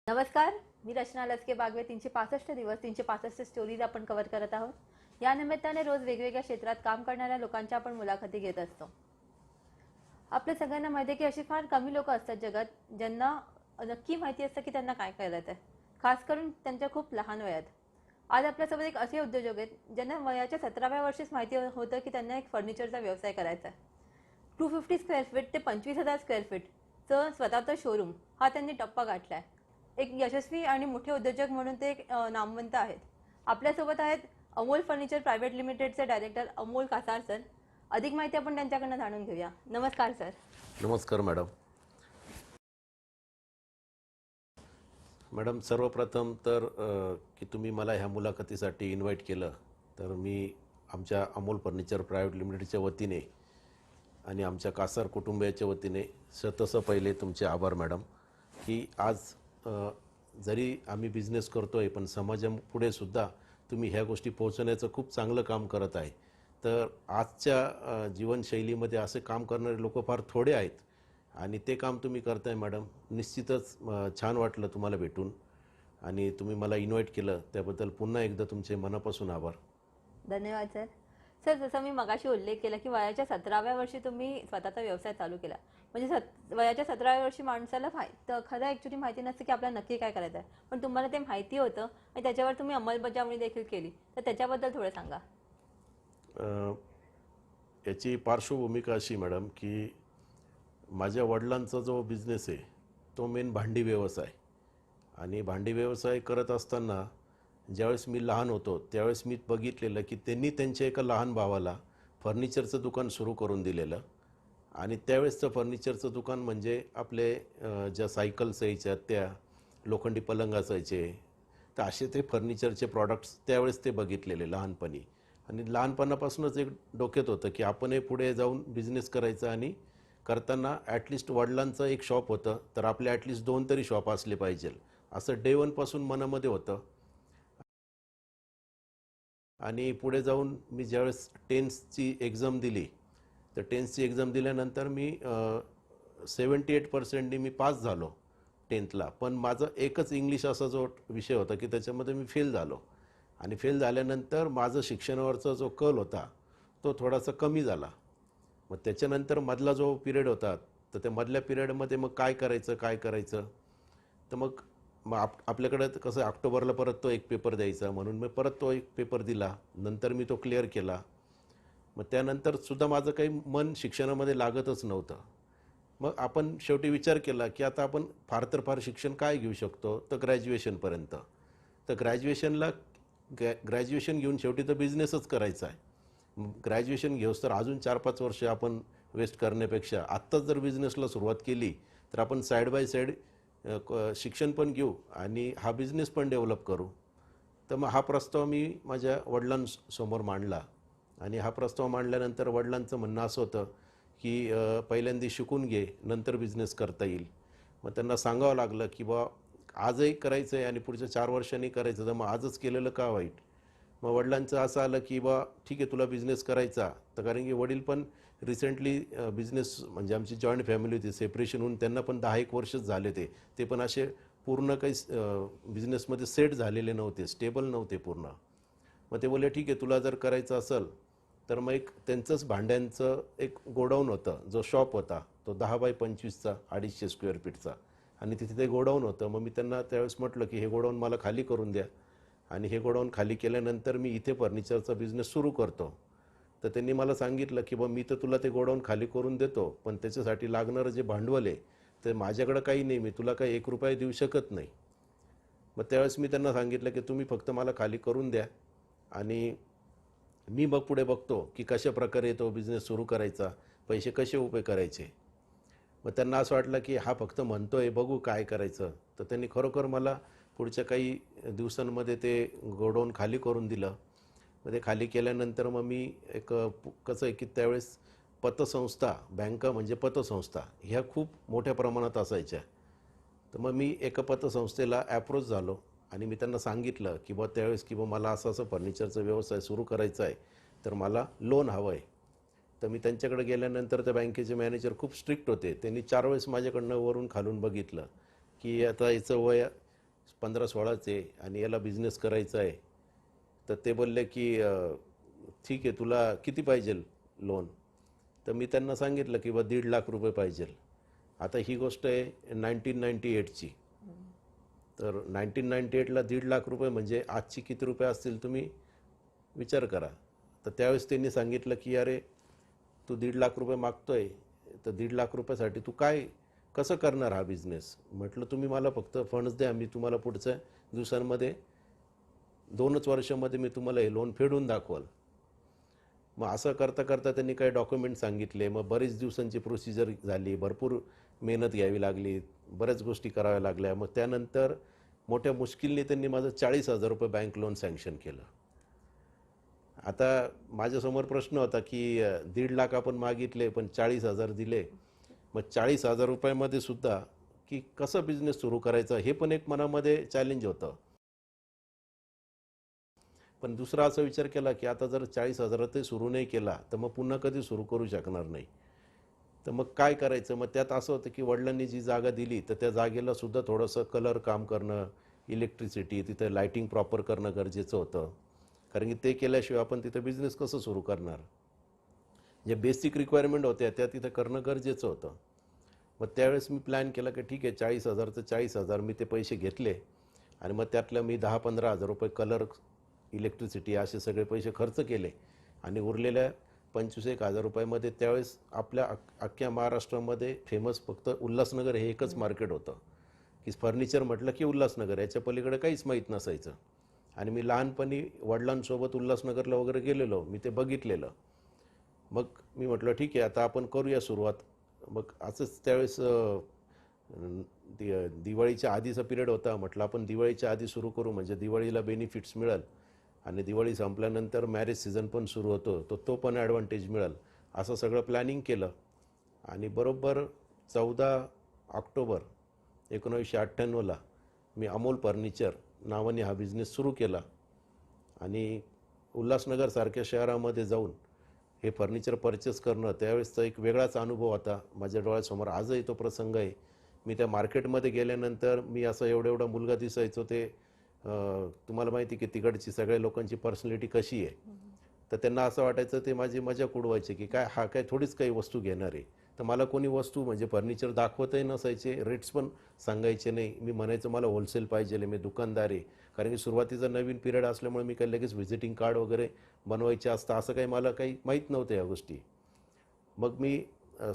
नमस्कार, मी रचना लचके बागवे 365 दिवस 365 स्टोरीज आपण कव्हर करत आहोत। या निमित्ताने रोज वेगवेगळ्या क्षेत्रात काम करणाऱ्या लोकांच्या आपण मुलाखती घेत असतो। आपल्या सगळ्यांना माहिती आहे की अशी फार कमी लोक असतात जगात ज्यांना नक्की माहिती असतं की त्यांना काय करायचं आहे, खास करून त्यांच्या खूप लहान वयात। आज आपल्यासोबत एक असे उद्योजक आहेत ज्यांना वयाच्या 17व्या वर्षीच माहिती होतं की त्यांना एक फर्निचरचा व्यवसाय करायचा आहे। 250 स्क्वेअर फीट ते 25,000 स्क्वेअर फीटचं स्वतःचं शोरूम हा त्यांनी टप्पा गाठला आहे। एक यशस्वी आणि मोठे उद्योजक म्हणून ते एक नामवंत आहेत। आपल्यासोबत आहेत अमोल फर्निचर प्रायव्हेट लिमिटेडचे डायरेक्टर अमोल कासार सर। अधिक माहिती आपण त्यांच्याकडून जाणून घेऊया। नमस्कार सर। नमस्कार मॅडम। मॅडम सर्वप्रथम तर की तुम्ही मला ह्या मुलाखतीसाठी इन्व्हाइट केलं तर मी आमच्या अमोल फर्निचर प्रायव्हेट लिमिटेडच्या वतीने आणि आमच्या कासार कुटुंबियाच्या वतीने शतस पहिले तुमचे आभार मॅडम। की आज जरी आम्ही बिझनेस करतोय पण समाजापुढे सुद्धा तुम्ही ह्या गोष्टी पोहोचवण्याचं खूप चांगलं काम करत आहे। तर आजच्या जीवनशैलीमध्ये असे काम करणारे लोक फार थोडे आहेत आणि ते काम तुम्ही करताय मॅडम। निश्चितच छान वाटलं तुम्हाला भेटून आणि तुम्ही मला इन्व्हाइट केलं त्याबद्दल पुन्हा एकदा तुमचे मनापासून आभार। धन्यवाद सर। सर, जसं मी मगाशी उल्लेख केला की वयाच्या 17व्या वर्षी तुम्ही स्वतःचा व्यवसाय चालू केला, म्हणजे वयाच्या 17व्या वर्षी माणसाला खरं ॲक्च्युली माहिती नसतं की आपल्याला नक्की काय करायचं आहे, पण तुम्हाला ते माहिती होतं आणि त्याच्यावर तुम्ही अंमलबजावणी देखील केली। तर त्याच्याबद्दल थोडं सांगा। याची पार्श्वभूमिका अशी मॅडम की माझ्या वडिलांचा जो बिझनेस आहे तो मेन भांडी व्यवसाय आणि भांडी व्यवसाय करत असताना ज्यावेळेस मी लहान होतो त्यावेळेस मी बघितलेलं की त्यांनी त्यांच्या एका लहान भावाला फर्निचरचं दुकान सुरू करून दिलेलं आणि त्यावेळेसचं फर्निचरचं दुकान म्हणजे आपले ज्या सायकल्स यायच्या त्या लोखंडी पलंग असायचे, तर असे ते फर्निचरचे प्रॉडक्ट्स त्यावेळेस ते बघितलेले लहानपणी आणि लहानपणापासूनच एक डोक्यात होतं की आपणही पुढे जाऊन बिझनेस करायचा आणि करताना ॲटलिस्ट वडिलांचं एक शॉप होतं तर आपले ॲटलिस्ट 2 तरी शॉप असले पाहिजे असं डे वनपासून मनामध्ये होतं। आणि पुढे जाऊन मी ज्यावेळेस टेन्थची एक्झाम दिली तर टेन्थची एक्झाम दिल्यानंतर मी 78% मी पास झालो टेन्थला, पण माझं एकच इंग्लिश असा जो विषय होता की त्याच्यामध्ये मी फेल झालो आणि फेल झाल्यानंतर माझं शिक्षणावरचा जो कल होता तो थोडासा कमी झाला। मग त्याच्यानंतर मधला जो पिरियड होता तर त्या मधल्या पिरियडमध्ये मग काय करायचं तर मग आपल्याकडे कसं ऑक्टोबरला परत तो एक पेपर द्यायचा म्हणून मी परत तो एक पेपर दिला, नंतर मी तो क्लिअर केला। मग त्यानंतर सुद्धा माझं काही मन शिक्षणामध्ये लागतच नव्हतं। मग आपण शेवटी विचार केला की आता आपण फार तर फार शिक्षण काय घेऊ शकतो, तर ग्रॅज्युएशनपर्यंत। तर ग्रॅज्युएशन घेऊन शेवटी तर बिझनेसच करायचा आहे। ग्रॅज्युएशन घेऊस तर अजून 4-5 वर्ष आपण वेस्ट करण्यापेक्षा आत्ताच जर बिझनेसला सुरुवात केली तर आपण साईड बाय साईड शिक्षण पण घेऊ आणि हा बिझनेस पण डेव्हलप करू। तर मग हा प्रस्ताव मी माझ्या वडिलांसमोर मांडला आणि हा प्रस्ताव मांडल्यानंतर वडिलांचं म्हणणं असं होतं की पहिल्यांदा शिकून घे नंतर बिझनेस करता येईल। मग त्यांना सांगावं लागलं की बा आजही करायचं आहे आणि पुढच्या 4 वर्षांनी करायचं, तर मग आजच केलेलं का वाईट। मग वडिलांचं असं आलं की बा ठीक आहे तुला बिझनेस करायचा, तर कारण की वडील पण रिसेंटली बिझनेस म्हणजे आमची जॉईंट फॅमिली होती, सेपरेशन होऊन त्यांना पण 10-1 वर्षच झाले ते पण असे पूर्ण काही बिझनेसमध्ये सेट झालेले नव्हते, स्टेबल नव्हते पूर्ण। मग ते बोलले ठीक आहे तुला जर करायचं असेल तर मग एक त्यांचंच भांड्यांचं एक गोडाऊन होतं, जो शॉप होता तो 10x25चा 250 स्क्वेअर फीटचा आणि तिथे ते गोडाऊन होतं। मग मी त्यांना त्यावेळेस म्हटलं की हे गोडाऊन मला खाली करून द्या आणि हे गोडाऊन खाली केल्यानंतर मी इथे फर्निचरचा बिझनेस सुरू करतो। तर त्यांनी मला सांगितलं की बा मी तर तुला ते गोडाऊन खाली करून देतो, पण त्याच्यासाठी लागणारं जे भांडवल आहे तर माझ्याकडं काही नाही, मी तुला काही 1 रुपया देऊ शकत नाही। मग त्यावेळेस मी त्यांना सांगितलं की तुम्ही फक्त मला खाली करून द्या आणि मी मग पुढे बघतो की कशा प्रकारे तो बिझनेस सुरू करायचा, पैसे कसे उभे करायचे। मग त्यांना असं वाटलं की हा फक्त म्हणतोय बघू काय करायचं, तर त्यांनी खरोखर मला पुढच्या काही दिवसांमध्ये ते गोडाऊन खाली करून दिलं। मग ते खाली केल्यानंतर मग मी एक कसं आहे की त्यावेळेस पतसंस्था बँका म्हणजे पतसंस्था ह्या खूप मोठ्या प्रमाणात असायच्या। तर मग मी एका पतसंस्थेला ॲप्रोच झालो आणि मी त्यांना सांगितलं की बा त्यावेळेस की बा मला असं फर्निचरचा व्यवसाय सुरू करायचा आहे, तर मला लोन हवं आहे। तर मी त्यांच्याकडे गेल्यानंतर त्या बँकेचे मॅनेजर खूप स्ट्रिक्ट होते, त्यांनी 4 वेळेस माझ्याकडनं वरून खालून बघितलं की आता याचं वय 15-16चे आणि याला बिझनेस करायचा आहे. तर ते बोलले की ठीक आहे, तुला किती पाहिजे लोन? तर मी त्यांना सांगितलं की बा 1.5 लाख रुपये पाहिजे. आता ही गोष्ट आहे 1998ची. तर 1998ला 1.5 लाख रुपये म्हणजे आजची किती रुपये असतील तुम्ही विचार करा. तर त्यावेळेस त्यांनी सांगितलं की अरे तू 1.5 लाख रुपये मागतोय, तर 1.5 लाख रुपयासाठी तू काय कसं करणार हा बिझनेस? म्हटलं तुम्ही मला फक्त फंड्स द्या, मी तुम्हाला पुढच्या दिवसांमध्ये 2च वर्षामध्ये मी तुम्हाला हे लोन फेडून दाखवाल. मग असं करता करता त्यांनी काही डॉक्युमेंट सांगितले. मग बरीच दिवसांची प्रोसिजर झाली, भरपूर मेहनत घ्यावी लागली, बऱ्याच गोष्टी कराव्या लागल्या. मग त्यानंतर मोठ्या मुश्किलने त्यांनी माझं 40,000 रुपये बँक लोन सँक्शन केलं. आता माझ्यासमोर प्रश्न होता की 1.5 लाख आपण मागितले पण 40,000 दिले. मग 40,000 रुपयामध्ये सुद्धा की कसं बिझनेस सुरू करायचा हे पण एक मनामध्ये चॅलेंज होतं. पण दुसरा असा विचार केला की आता जर 40,000 ते सुरू नाही केला तर मग पुन्हा कधी सुरू करू शकणार नाही. तर मग काय करायचं? मग त्यात असं होतं की वडिलांनी जी जागा दिली तर त्या जागेला सुद्धा थोडंसं कलर काम करणं, इलेक्ट्रिसिटी, तिथं लाईटिंग प्रॉपर करणं गरजेचं होतं. कारण की ते केल्याशिवाय आपण तिथं बिझनेस कसं सुरू करणार? जे बेसिक रिक्वायरमेंट होत्या त्या तिथं करणं गरजेचं होतं. मग त्यावेळेस मी प्लॅन केला की ठीक आहे 40,000 40,000 मी ते पैसे घेतले आणि मग त्यातलं मी 10-15,000 रुपये कलर, इलेक्ट्रिसिटी असे सगळे पैसे खर्च केले आणि उरलेल्या 25,000 रुपयामध्ये त्यावेळेस आपल्या अख्ख्या महाराष्ट्रामध्ये फेमस फक्त उल्हासनगर हे एकच मार्केट होतं की फर्निचर म्हटलं की उल्हासनगर, याच्या पलीकडे काहीच माहीत नसायचं. आणि मी लहानपणी वडिलांसोबत उल्हासनगरला वगैरे गेलेलो, मी ते बघितलेलं. मग मी म्हटलं ठीक आहे आता आपण करूया सुरुवात. मग असंच त्यावेळेस दिवाळीच्या आधीचा पिरियड होता. म्हटलं आपण दिवाळीच्या आधी सुरू करू म्हणजे दिवाळीला बेनिफिट्स मिळेल आणि दिवाळी संपल्यानंतर मॅरेज सीझन पण सुरू होतो, तो पण ॲडव्हान्टेज मिळेल. असं सगळं प्लॅनिंग केलं आणि बरोबर 14 ऑक्टोबर 1998ला मी अमोल फर्निचर नावाने हा बिझनेस सुरू केला. आणि उल्हासनगरसारख्या शहरामध्ये जाऊन हे फर्निचर परचेस करणं त्यावेळेसचा एक वेगळाच अनुभव होता. माझ्या डोळ्यासमोर आजही तो प्रसंग आहे. मी त्या मार्केटमध्ये गेल्यानंतर मी असं एवढा मुलगा दिसायचो. ते तुम्हाला माहिती की तिकडची सगळ्या लोकांची पर्सनॅलिटी कशी आहे. तर त्यांना असं वाटायचं ते माझी मजाक उडवायचे की काय हा काय थोडीच काही वस्तू घेणार आहे. तर मला कोणी वस्तू म्हणजे फर्निचर दाखवतही नसायचे, रेट्स पण सांगायचे नाही. मी म्हणायचं मला होलसेल पाहिजे, मी दुकानदार आहे. कारण की सुरुवातीचा नवीन पिरियड असल्यामुळे मी काही लगेच व्हिजिटिंग कार्ड वगैरे बनवायचे असतं असं काही मला काही माहीत नव्हतं या गोष्टी. मग मी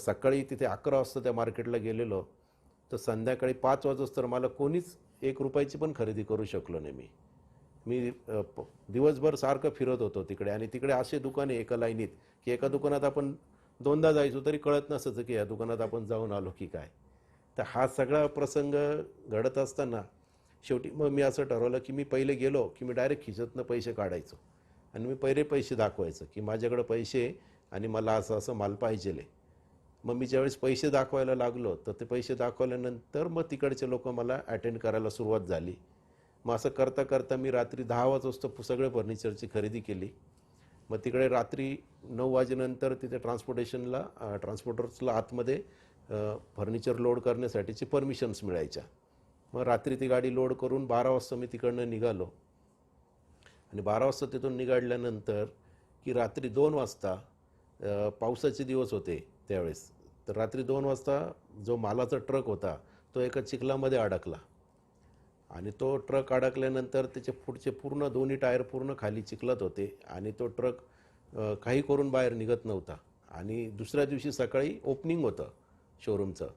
सकाळी तिथे 11 वाजता त्या मार्केटला गेलेलो, तर संध्याकाळी 5 वाजता तर मला कोणीच 1 रुपयाची पण खरेदी करू शकलो नाही. मी दिवसभर सारखं फिरत होतो तिकडे आणि तिकडे असे दुकाने एका लाईनीत की एका दुकानात आपण 2दा जायचो तरी कळत नसायचं की या दुकानात आपण जाऊन आलो की काय. तर हा सगळा प्रसंग घडत असताना शेवटी मग मी असं ठरवलं की मी पहिले गेलो की मी डायरेक्ट खिशातनं पैसे काढायचो आणि मी पहिले पैसे दाखवायचं की माझ्याकडे पैसे आहे आणि मला असं असं माल पाहिजेले. मग मी ज्यावेळेस पैसे दाखवायला लागलो तर ते पैसे दाखवल्यानंतर मग तिकडचे लोक मला अटेंड करायला सुरुवात झाली. मग असं करता करता मी रात्री 10 वाजता सगळे फर्निचरची खरेदी केली. मग तिकडे रात्री 9 वाजेनंतर तिथे ट्रान्सपोर्टर्सला आतमध्ये फर्निचर लोड करण्यासाठीची परमिशन्स मिळायच्या. मग रात्री ती गाडी लोड करून 12 वाजता मी तिकडनं निघालो आणि 12 वाजता तिथून निघाल्यानंतर की रात्री 2 वाजता पावसाचे दिवस होते त्यावेळेस. तर रात्री 2 वाजता जो मालाचा ट्रक होता तो एका चिखलामध्ये अडकला आणि तो ट्रक अडकल्यानंतर त्याचे पुढचे पूर्ण दोन्ही टायर पूर्ण खाली चिखलात होते आणि तो ट्रक काही करून बाहेर निघत नव्हता. आणि दुसऱ्या दिवशी सकाळी ओपनिंग होतं शोरूमचं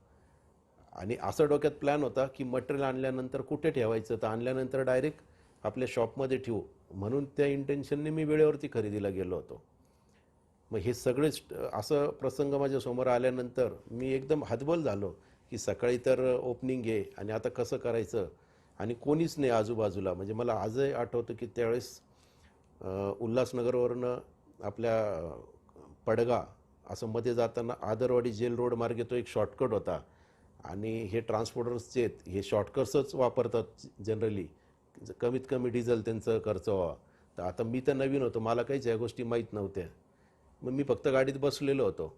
आणि असं डोक्यात प्लॅन होता की मटेरियल आणल्यानंतर कुठे ठेवायचं, तर आणल्यानंतर डायरेक्ट आपल्या शॉपमध्ये ठेवू, म्हणून त्या इंटेन्शनने मी वेळेवरती खरेदीला गेलो होतो. मग हे सगळेच असं प्रसंग माझ्यासमोर आल्यानंतर मी एकदम हतबल झालो की सकाळी तर ओपनिंग आहे आणि आता कसं करायचं आणि कोणीच नाही आजूबाजूला. म्हणजे मला आजही आठवतं की त्यावेळेस उल्हासनगरवरनं आपल्या पडगा असं मध्ये जाताना आदरवाडी जेल रोड मार्गे तो एक शॉर्टकट होता आणि हे ट्रान्सपोर्टर्स जे आहेत हे शॉर्टकट्सच वापरतात जनरली, कमीत कमी डिझेल त्यांचं खर्च व्हावा. तर आता मी तर नवीन होतो, मला काहीच या गोष्टी माहीत नव्हत्या. मग मी फक्त गाडीत बसलेलो होतो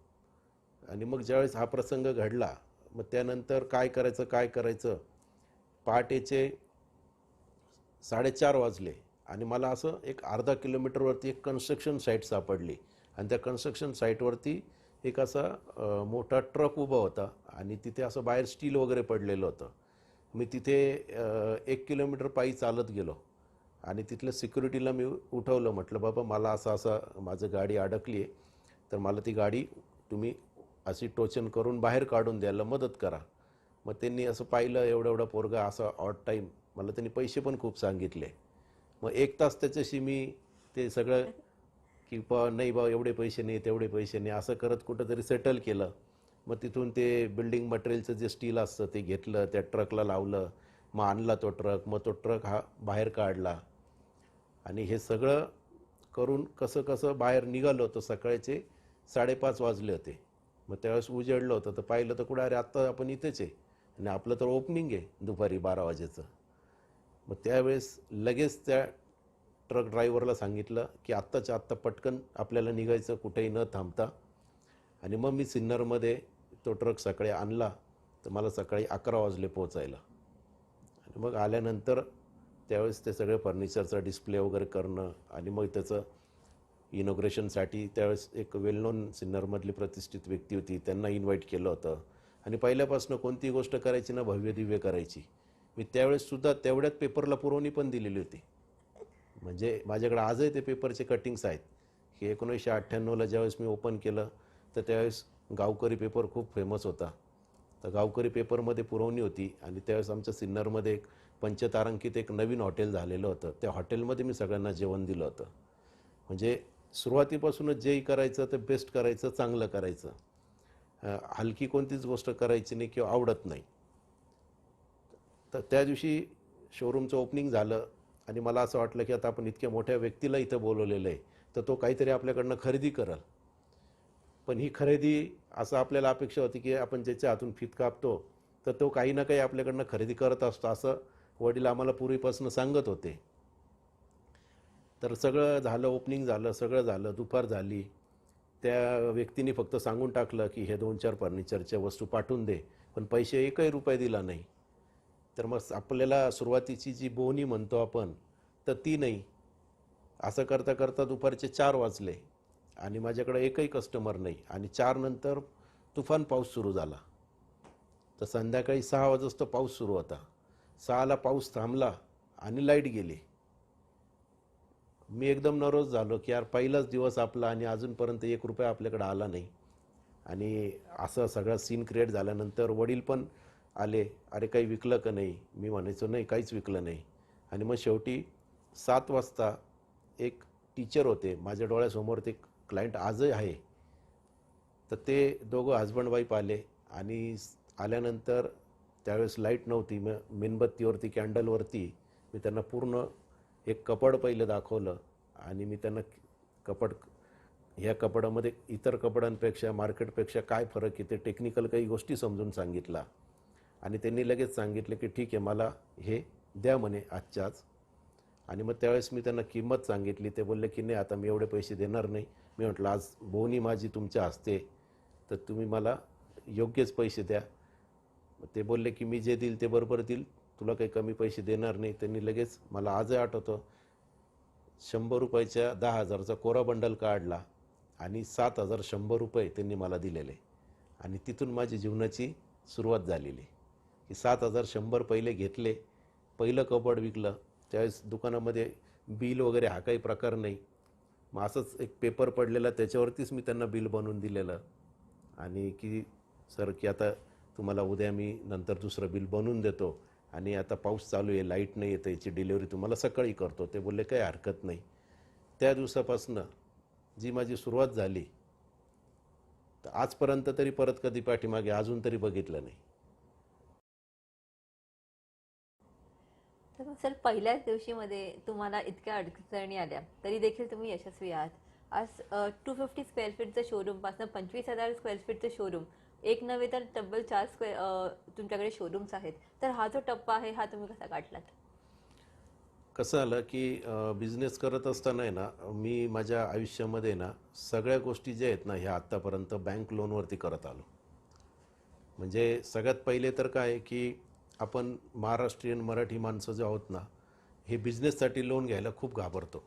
आणि मग ज्यावेळेस हा प्रसंग घडला मग त्यानंतर काय करायचं पहाटेचे 4:30 वाजले आणि मला असं एक अर्धा किलोमीटरवरती एक कन्स्ट्रक्शन साईट सापडली आणि त्या कन्स्ट्रक्शन साईटवरती एक असा मोठा ट्रक उभा होता आणि तिथे असं बाहेर स्टील वगैरे पडलेलं होतं. मी तिथे 1 किलोमीटर पायी चालत गेलो आणि तिथल्या सिक्युरिटीला मी उठवलं. म्हटलं, बाबा मला असं माझं गाडी अडकली आहे, तर मला ती गाडी तुम्ही अशी टोचन करून बाहेर काढून द्यायला मदत करा. मग त्यांनी असं पाहिलं, एवढा एवढा पोरगा असा ऑड टाईम, मला त्यांनी पैसे पण खूप सांगितले. मग 1 तास त्याच्याशी मी ते सगळं की नाही बा एवढे पैसे नाही, तेवढे पैसे नाही, असं करत कुठंतरी सेटल केलं. मग तिथून ते बिल्डिंग मटेरियलचं जे स्टील असतं ते घेतलं, त्या ट्रकला लावलं, मग आणला तो ट्रक, मग तो ट्रक हा बाहेर काढला आणि हे सगळं करून कसं कसं बाहेर निघालो. तर सकाळचे 5:30 वाजले होते. मग त्यावेळेस उजेडलं होतं, तर पाहिलं तर कुठं, अरे आत्ता आपण इथेच आहे आणि आपलं तर ओपनिंग आहे दुपारी 12 वाजेचं. मग त्यावेळेस लगेच त्या ट्रक ड्रायव्हरला सांगितलं की आत्ताच्या आत्ता पटकन आपल्याला निघायचं, कुठेही न थांबता. आणि मग मी सिन्नरमध्ये तो ट्रक सकाळी आणला. तर मला सकाळी 11 वाजले पोचायला. आणि मग आल्यानंतर त्यावेळेस ते सगळे फर्निचरचा डिस्प्ले वगैरे करणं आणि मग त्याचं इनॉग्रेशनसाठी त्यावेळेस एक वेल नोन सिन्नरमधली प्रतिष्ठित व्यक्ती होती, त्यांना इन्व्हाइट केलं होतं. आणि पहिल्यापासून कोणतीही गोष्ट करायची ना भव्य दिव्य करायची. मी त्यावेळेससुद्धा तेवढ्यात पेपरला पुरवणी पण दिलेली होती. म्हणजे माझ्याकडे आजही ते पेपरचे कटिंग्स आहेत की 1998ला ज्यावेळेस मी ओपन केलं तर त्यावेळेस गावकरी पेपर खूप फेमस होता. तर गावकरी पेपरमध्ये पुरवणी होती आणि त्यावेळेस आमच्या सिन्नरमध्ये एक पंचतारांकित एक नवीन हॉटेल झालेलं होतं. त्या हॉटेलमध्ये मी सगळ्यांना जेवण दिलं होतं. म्हणजे सुरुवातीपासूनच जेही करायचं ते बेस्ट करायचं, चांगलं करायचं. हलकी कोणतीच गोष्ट करायची नाही किंवा आवडत नाही. तर त्या दिवशी शोरूमचं ओपनिंग झालं आणि मला असं वाटलं की आता आपण इतक्या मोठ्या व्यक्तीला इथं बोलवलेलं आहे, तर तो काहीतरी आपल्याकडनं खरेदी करेल. पण ही खरेदी असं आपल्याला अपेक्षा होती की आपण ज्याच्या हातून फीत कापतो तर तो काही ना काही आपल्याकडनं खरेदी करत असतो, असं वडील आम्हाला पूर्वीपासून सांगत होते. तर सगळं झालं, ओपनिंग झालं, सगळं झालं, दुपार झाली. त्या व्यक्तीने फक्त सांगून टाकलं की हे 2-4 फर्निचरच्या वस्तू पाठवून दे, पण पैसे एकही रुपये दिला नाही. तर मग आपल्याला सुरुवातीची जी बोहनी म्हणतो आपण, तर ती नाही. असं करता करता दुपारचे 4 वाजले आणि माझ्याकडे एकही कस्टमर नाही आणि 4 नंतर तुफान पाऊस सुरू झाला. तर संध्याकाळी 6 वाजता पाऊस सुरू होता. 6ला पाऊस थांबला आणि लाईट गेली. मी एकदम नर्वस झालो की यार पहिलाच दिवस आपला आणि अजूनपर्यंत 1 रुपया आपल्याकडे आला नाही. आणि असं सगळा सीन क्रिएट झाल्यानंतर वडील पण आले, अरे काही विकलं का नाही? मी म्हणायचो नाही काहीच विकलं नाही. आणि मग शेवटी 7 वाजता एक टीचर होते माझ्या डोळ्यासमोर, ते क्लायंट आजही आहे. तर ते दोघं हजबंड वाईफ आले आणि आल्यानंतर त्यावेळेस लाईट नव्हती. मग मेणबत्तीवरती कॅन्डलवरती मी त्यांना पूर्ण एक कपाट पहिलं दाखवलं आणि मी त्यांना कपाट, ह्या कपाटामध्ये इतर कपाटांपेक्षा मार्केटपेक्षा काय फरक आहे ते टेक्निकल काही गोष्टी समजून सांगितला. आणि त्यांनी लगेच सांगितलं की ठीक आहे मला हे द्या म्हणे आजच्या आज. आणि मग त्यावेळेस मी त्यांना किंमत सांगितली. ते बोलले की नाही आता मी एवढे पैसे देणार नाही. मी म्हटलं आज बोहनी माझी तुमच्या हस्ते, तर तुम्ही मला योग्यच पैसे द्या. ते बोलले की मी जे देईल ते बरोबर देईल, तुला काही कमी पैसे देणार नाही. त्यांनी लगेच, मला आजही आठवतं, 100 रुपयाच्या 10,000चा कोरा बंडल काढला आणि 7,100 रुपये त्यांनी मला दिलेले. आणि तिथून माझी जीवनाची सुरुवात झालेली की 7,100 पहिले घेतले. पहिलं कपाट विकलं. त्यावेळेस दुकानामध्ये बिल वगैरे हा काही प्रकार नाही. मग असंच एक पेपर पडलेला त्याच्यावरतीच मी त्यांना बिल बनवून दिलेलं. आणि की सर की आता तुम्हाला उद्या मी नंतर दुसरं बिल बनवून देतो आणि आता पाऊस चालू आहे, लाईट नाही येतं, याची डिलिव्हरी तुम्हाला सकाळी करतो. ते बोलले काही हरकत नाही. त्या दिवसापासनं जी माझी सुरुवात झाली, तर आजपर्यंत तरी परत कधी पाठीमागे अजून तरी बघितलं नाही. तर मग सर पहिल्याच दिवशीमध्ये तुम्हाला इतक्या अडचणी आल्या तरी देखील तुम्ही यशस्वी आहात. आज 250 स्क्वेअर फीटचं शोरूम पासून 25,000 स्क्वेअर फीटचं शोरूम, एक नव्हे तर तब्बल 4 तुमच्याकडे शोरूम्स आहेत. तर हा जो टप्पा आहे हा तुम्ही कसा गाठलात? कसं आलं की बिझनेस करत असताना आहे ना, मी माझ्या आयुष्यामध्ये ना सगळ्या गोष्टी ज्या आहेत ना ह्या आत्तापर्यंत बँक लोनवरती करत आलो. म्हणजे सगळ्यात पहिले तर काय की आपण महाराष्ट्रीयन मराठी माणसं जे आहोत ना, हे बिझनेससाठी लोन घ्यायला खूप घाबरतो.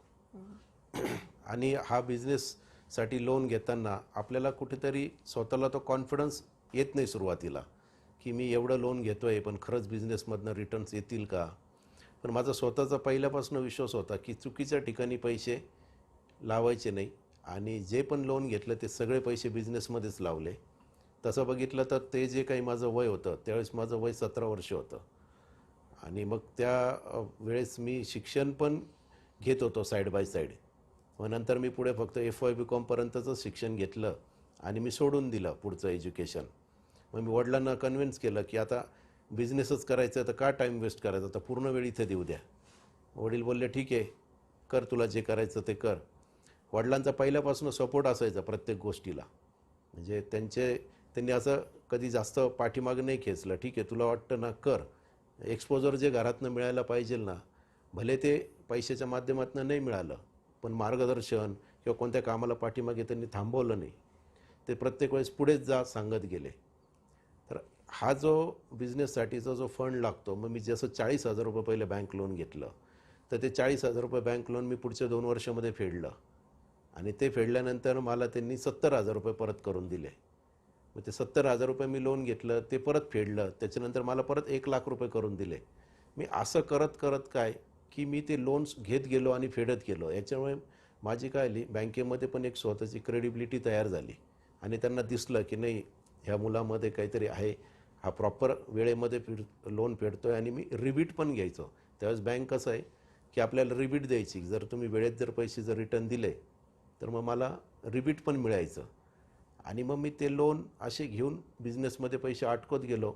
आणि हा बिझनेससाठी लोन घेताना आपल्याला कुठेतरी स्वतःला तो कॉन्फिडन्स येत नाही सुरुवातीला, की मी एवढं लोन घेतो आहे पण खरंच बिझनेसमधनं रिटर्न्स येतील का. पण माझा स्वतःचा पहिल्यापासून विश्वास होता की चुकीच्या ठिकाणी पैसे लावायचे नाही आणि जे पण लोन घेतलं ते सगळे पैसे बिझनेसमध्येच लावले. तसं बघितलं तर ते जे काही माझं वय होतं त्यावेळेस माझं वय 17 वर्ष होतं आणि मग त्या वेळेस मी शिक्षण पण घेत होतो साईड बाय साईड. मग नंतर मी पुढे फक्त FY BCom पर्यंतचं शिक्षण घेतलं आणि मी सोडून दिलं पुढचं एज्युकेशन. मग मी वडिलांना कन्व्हिन्स केलं की आता बिझनेसच करायचं आहे तर का टाईम वेस्ट करायचा, तर पूर्ण वेळ इथे देऊ द्या. वडील बोलले ठीक आहे, कर तुला जे करायचं ते कर. वडिलांचा पहिल्यापासून सपोर्ट असायचा प्रत्येक गोष्टीला. म्हणजे त्यांनी असं कधी जास्त पाठीमागं नाही खेचलं. ठीक आहे तुला वाटतं ना कर. एक्सपोजर जे घरातनं मिळायला पाहिजे ना, भले ते पैशाच्या माध्यमातून नाही मिळालं पण मार्गदर्शन किंवा कोणत्या कामाला पाठीमागे त्यांनी थांबवलं नाही. ते प्रत्येक वेळेस पुढेच जा सांगत गेले. तर हा जो बिझनेससाठीचा जो फंड लागतो, मग मी जसं 40,000 रुपये पहिले बँक लोन घेतलं तर ते 40,000 रुपये बँक लोन मी पुढच्या 2 वर्षामध्ये फेडलं आणि ते फेडल्यानंतर मला त्यांनी 70,000 रुपये परत करून दिले. मग ते 70,000 रुपये मी लोन घेतलं ते परत फेडलं. त्याच्यानंतर मला परत 1,00,000 रुपये करून दिले. मी असं करत करत काय की मी ते लोन्स घेत गेलो आणि फेडत गेलो. याच्यामुळे माझी काय आली, बँकेमध्ये पण एक स्वतःची क्रेडिबिलिटी तयार झाली आणि त्यांना दिसलं की नाही ह्या मुलामध्ये काहीतरी आहे, हा प्रॉपर वेळेमध्ये लोन फेडतो आहे आणि मी रिबीट पण घ्यायचो. त्यावेळेस बँक कसं आहे की आपल्याला रिबीट द्यायची, जर तुम्ही वेळेत जर पैसे जर रिटर्न दिले तर मग मला रिबीट पण मिळायचं. आणि मग मी ते लोन असे घेऊन बिझनेसमध्ये पैसे अटकत गेलो.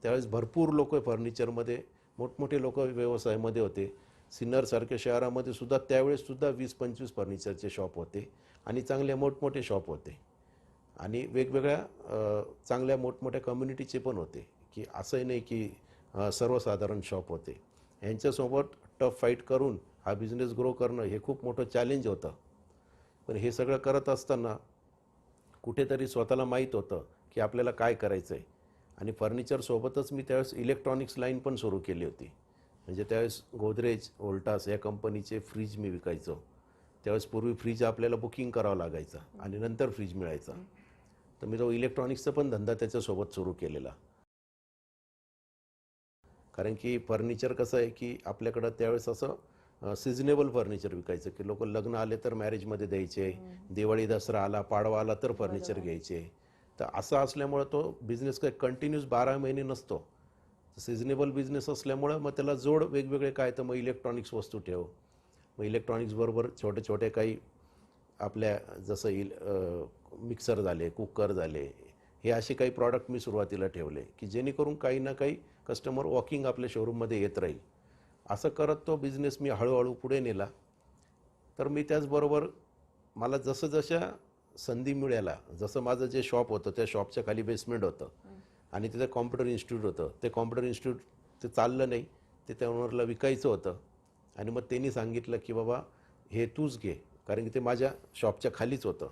त्यावेळेस भरपूर लोक फर्निचरमध्ये, मोठमोठे लोक व्यवसायामध्ये होते. सिन्नरसारख्या शहरामध्ये सुद्धा त्यावेळेससुद्धा 20-25 फर्निचरचे शॉप होते आणि चांगले मोठमोठे शॉप होते आणि वेगवेगळ्या चांगल्या मोठमोठ्या कम्युनिटीचे पण होते, की असंही नाही की सर्वसाधारण शॉप होते. यांच्यासोबत टफ फाईट करून हा बिझनेस ग्रो करणं हे खूप मोठं चॅलेंज होतं. पण हे सगळं करत असताना कुठेतरी स्वतःला माहीत होतं की आपल्याला काय करायचं आहे. आणि फर्निचरसोबतच मी त्यावेळेस इलेक्ट्रॉनिक्स लाईन पण सुरू केली होती. म्हणजे त्यावेळेस गोदरेज, वोल्टास या कंपनीचे फ्रीज मी विकायचो. त्यावेळेस पूर्वी फ्रीज आपल्याला बुकिंग करावं लागायचं आणि नंतर फ्रीज मिळायचा. तर मी तो इलेक्ट्रॉनिक्सचा पण धंदा त्याच्यासोबत सुरू केलेला. कारण की फर्निचर कसं आहे की आपल्याकडं त्यावेळेस असं सिजनेबल फर्निचर विकायचं, की लोक लग्न आले तर मॅरेजमध्ये द्यायचे, दिवाळी दसरा आला, पाडवा आला तर फर्निचर घ्यायचे. तर असं असल्यामुळं तो बिझनेस काही कंटिन्यूस 12 महिने नसतो. सिजनेबल बिझनेस असल्यामुळं मग त्याला जोड वेगवेगळे काय, तर मग इलेक्ट्रॉनिक्स वस्तू ठेव. मग इलेक्ट्रॉनिक्सबरोबर छोटे छोटे काही आपल्या जसं मिक्सर झाले, कुकर झाले, हे असे काही प्रॉडक्ट मी सुरुवातीला ठेवले की जेणेकरून काही ना काही कस्टमर वॉकिंग आपल्या शोरूममध्ये येत राहील. असं करत तो बिझनेस मी हळूहळू पुढे नेला. तर मी त्याचबरोबर मला जसं जशा संधी मिळाल्या, जसं माझं जे शॉप होतं त्या शॉपच्या खाली बेसमेंट होतं आणि तिथे कॉम्प्युटर इन्स्टिट्यूट होतं. ते कॉम्प्युटर इन्स्टिट्यूट ते चाललं नाही, ते त्या ओनरला विकायचं होतं आणि मग त्यांनी सांगितलं की बाबा हे तूच घे, कारण की ते माझ्या शॉपच्या खालीच होतं.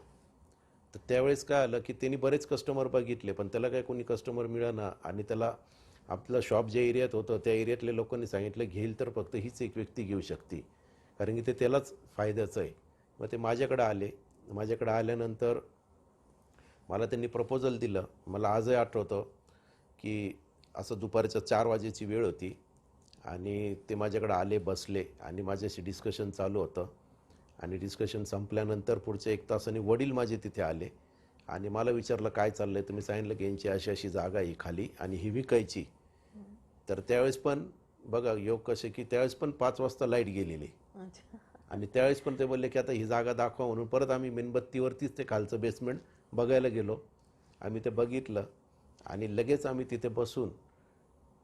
तर त्यावेळेस काय आलं की त्यांनी बरेच कस्टमर बघितले पण त्याला काय कोणी कस्टमर मिळाना आणि त्याला आपलं शॉप ज्या एरियात होतं त्या एरियातल्या लोकांनी सांगितलं घेईल तर फक्त हीच एक व्यक्ती घेऊ शकते, कारण की ते त्यालाच फायद्याचं आहे. मग ते माझ्याकडे आले. माझ्याकडे आल्यानंतर मला त्यांनी प्रपोजल दिलं. मला आजही आठवतं की असं दुपारच्या 4 वाजेची वेळ होती आणि ते माझ्याकडे आले, बसले आणि माझ्याशी डिस्कशन चालू होतं आणि डिस्कशन संपल्यानंतर पुढच्या 1 तासाने वडील माझे तिथे आले आणि मला विचारलं काय चाललं आहे. तुम्ही सांगितलं की यांची अशी अशी जागा आहे खाली आणि ही विकायची. तर त्यावेळेस पण बघा योग कसे की त्यावेळेस पण 5 वाजता लाईट गेलेली आणि त्यावेळेस पण ते बोलले की आता ही जागा दाखवा म्हणून परत आम्ही मेणबत्तीवरतीच ते खालचं बेसमेंट बघायला गेलो. आम्ही ते बघितलं आणि लगेच आम्ही तिथे बसून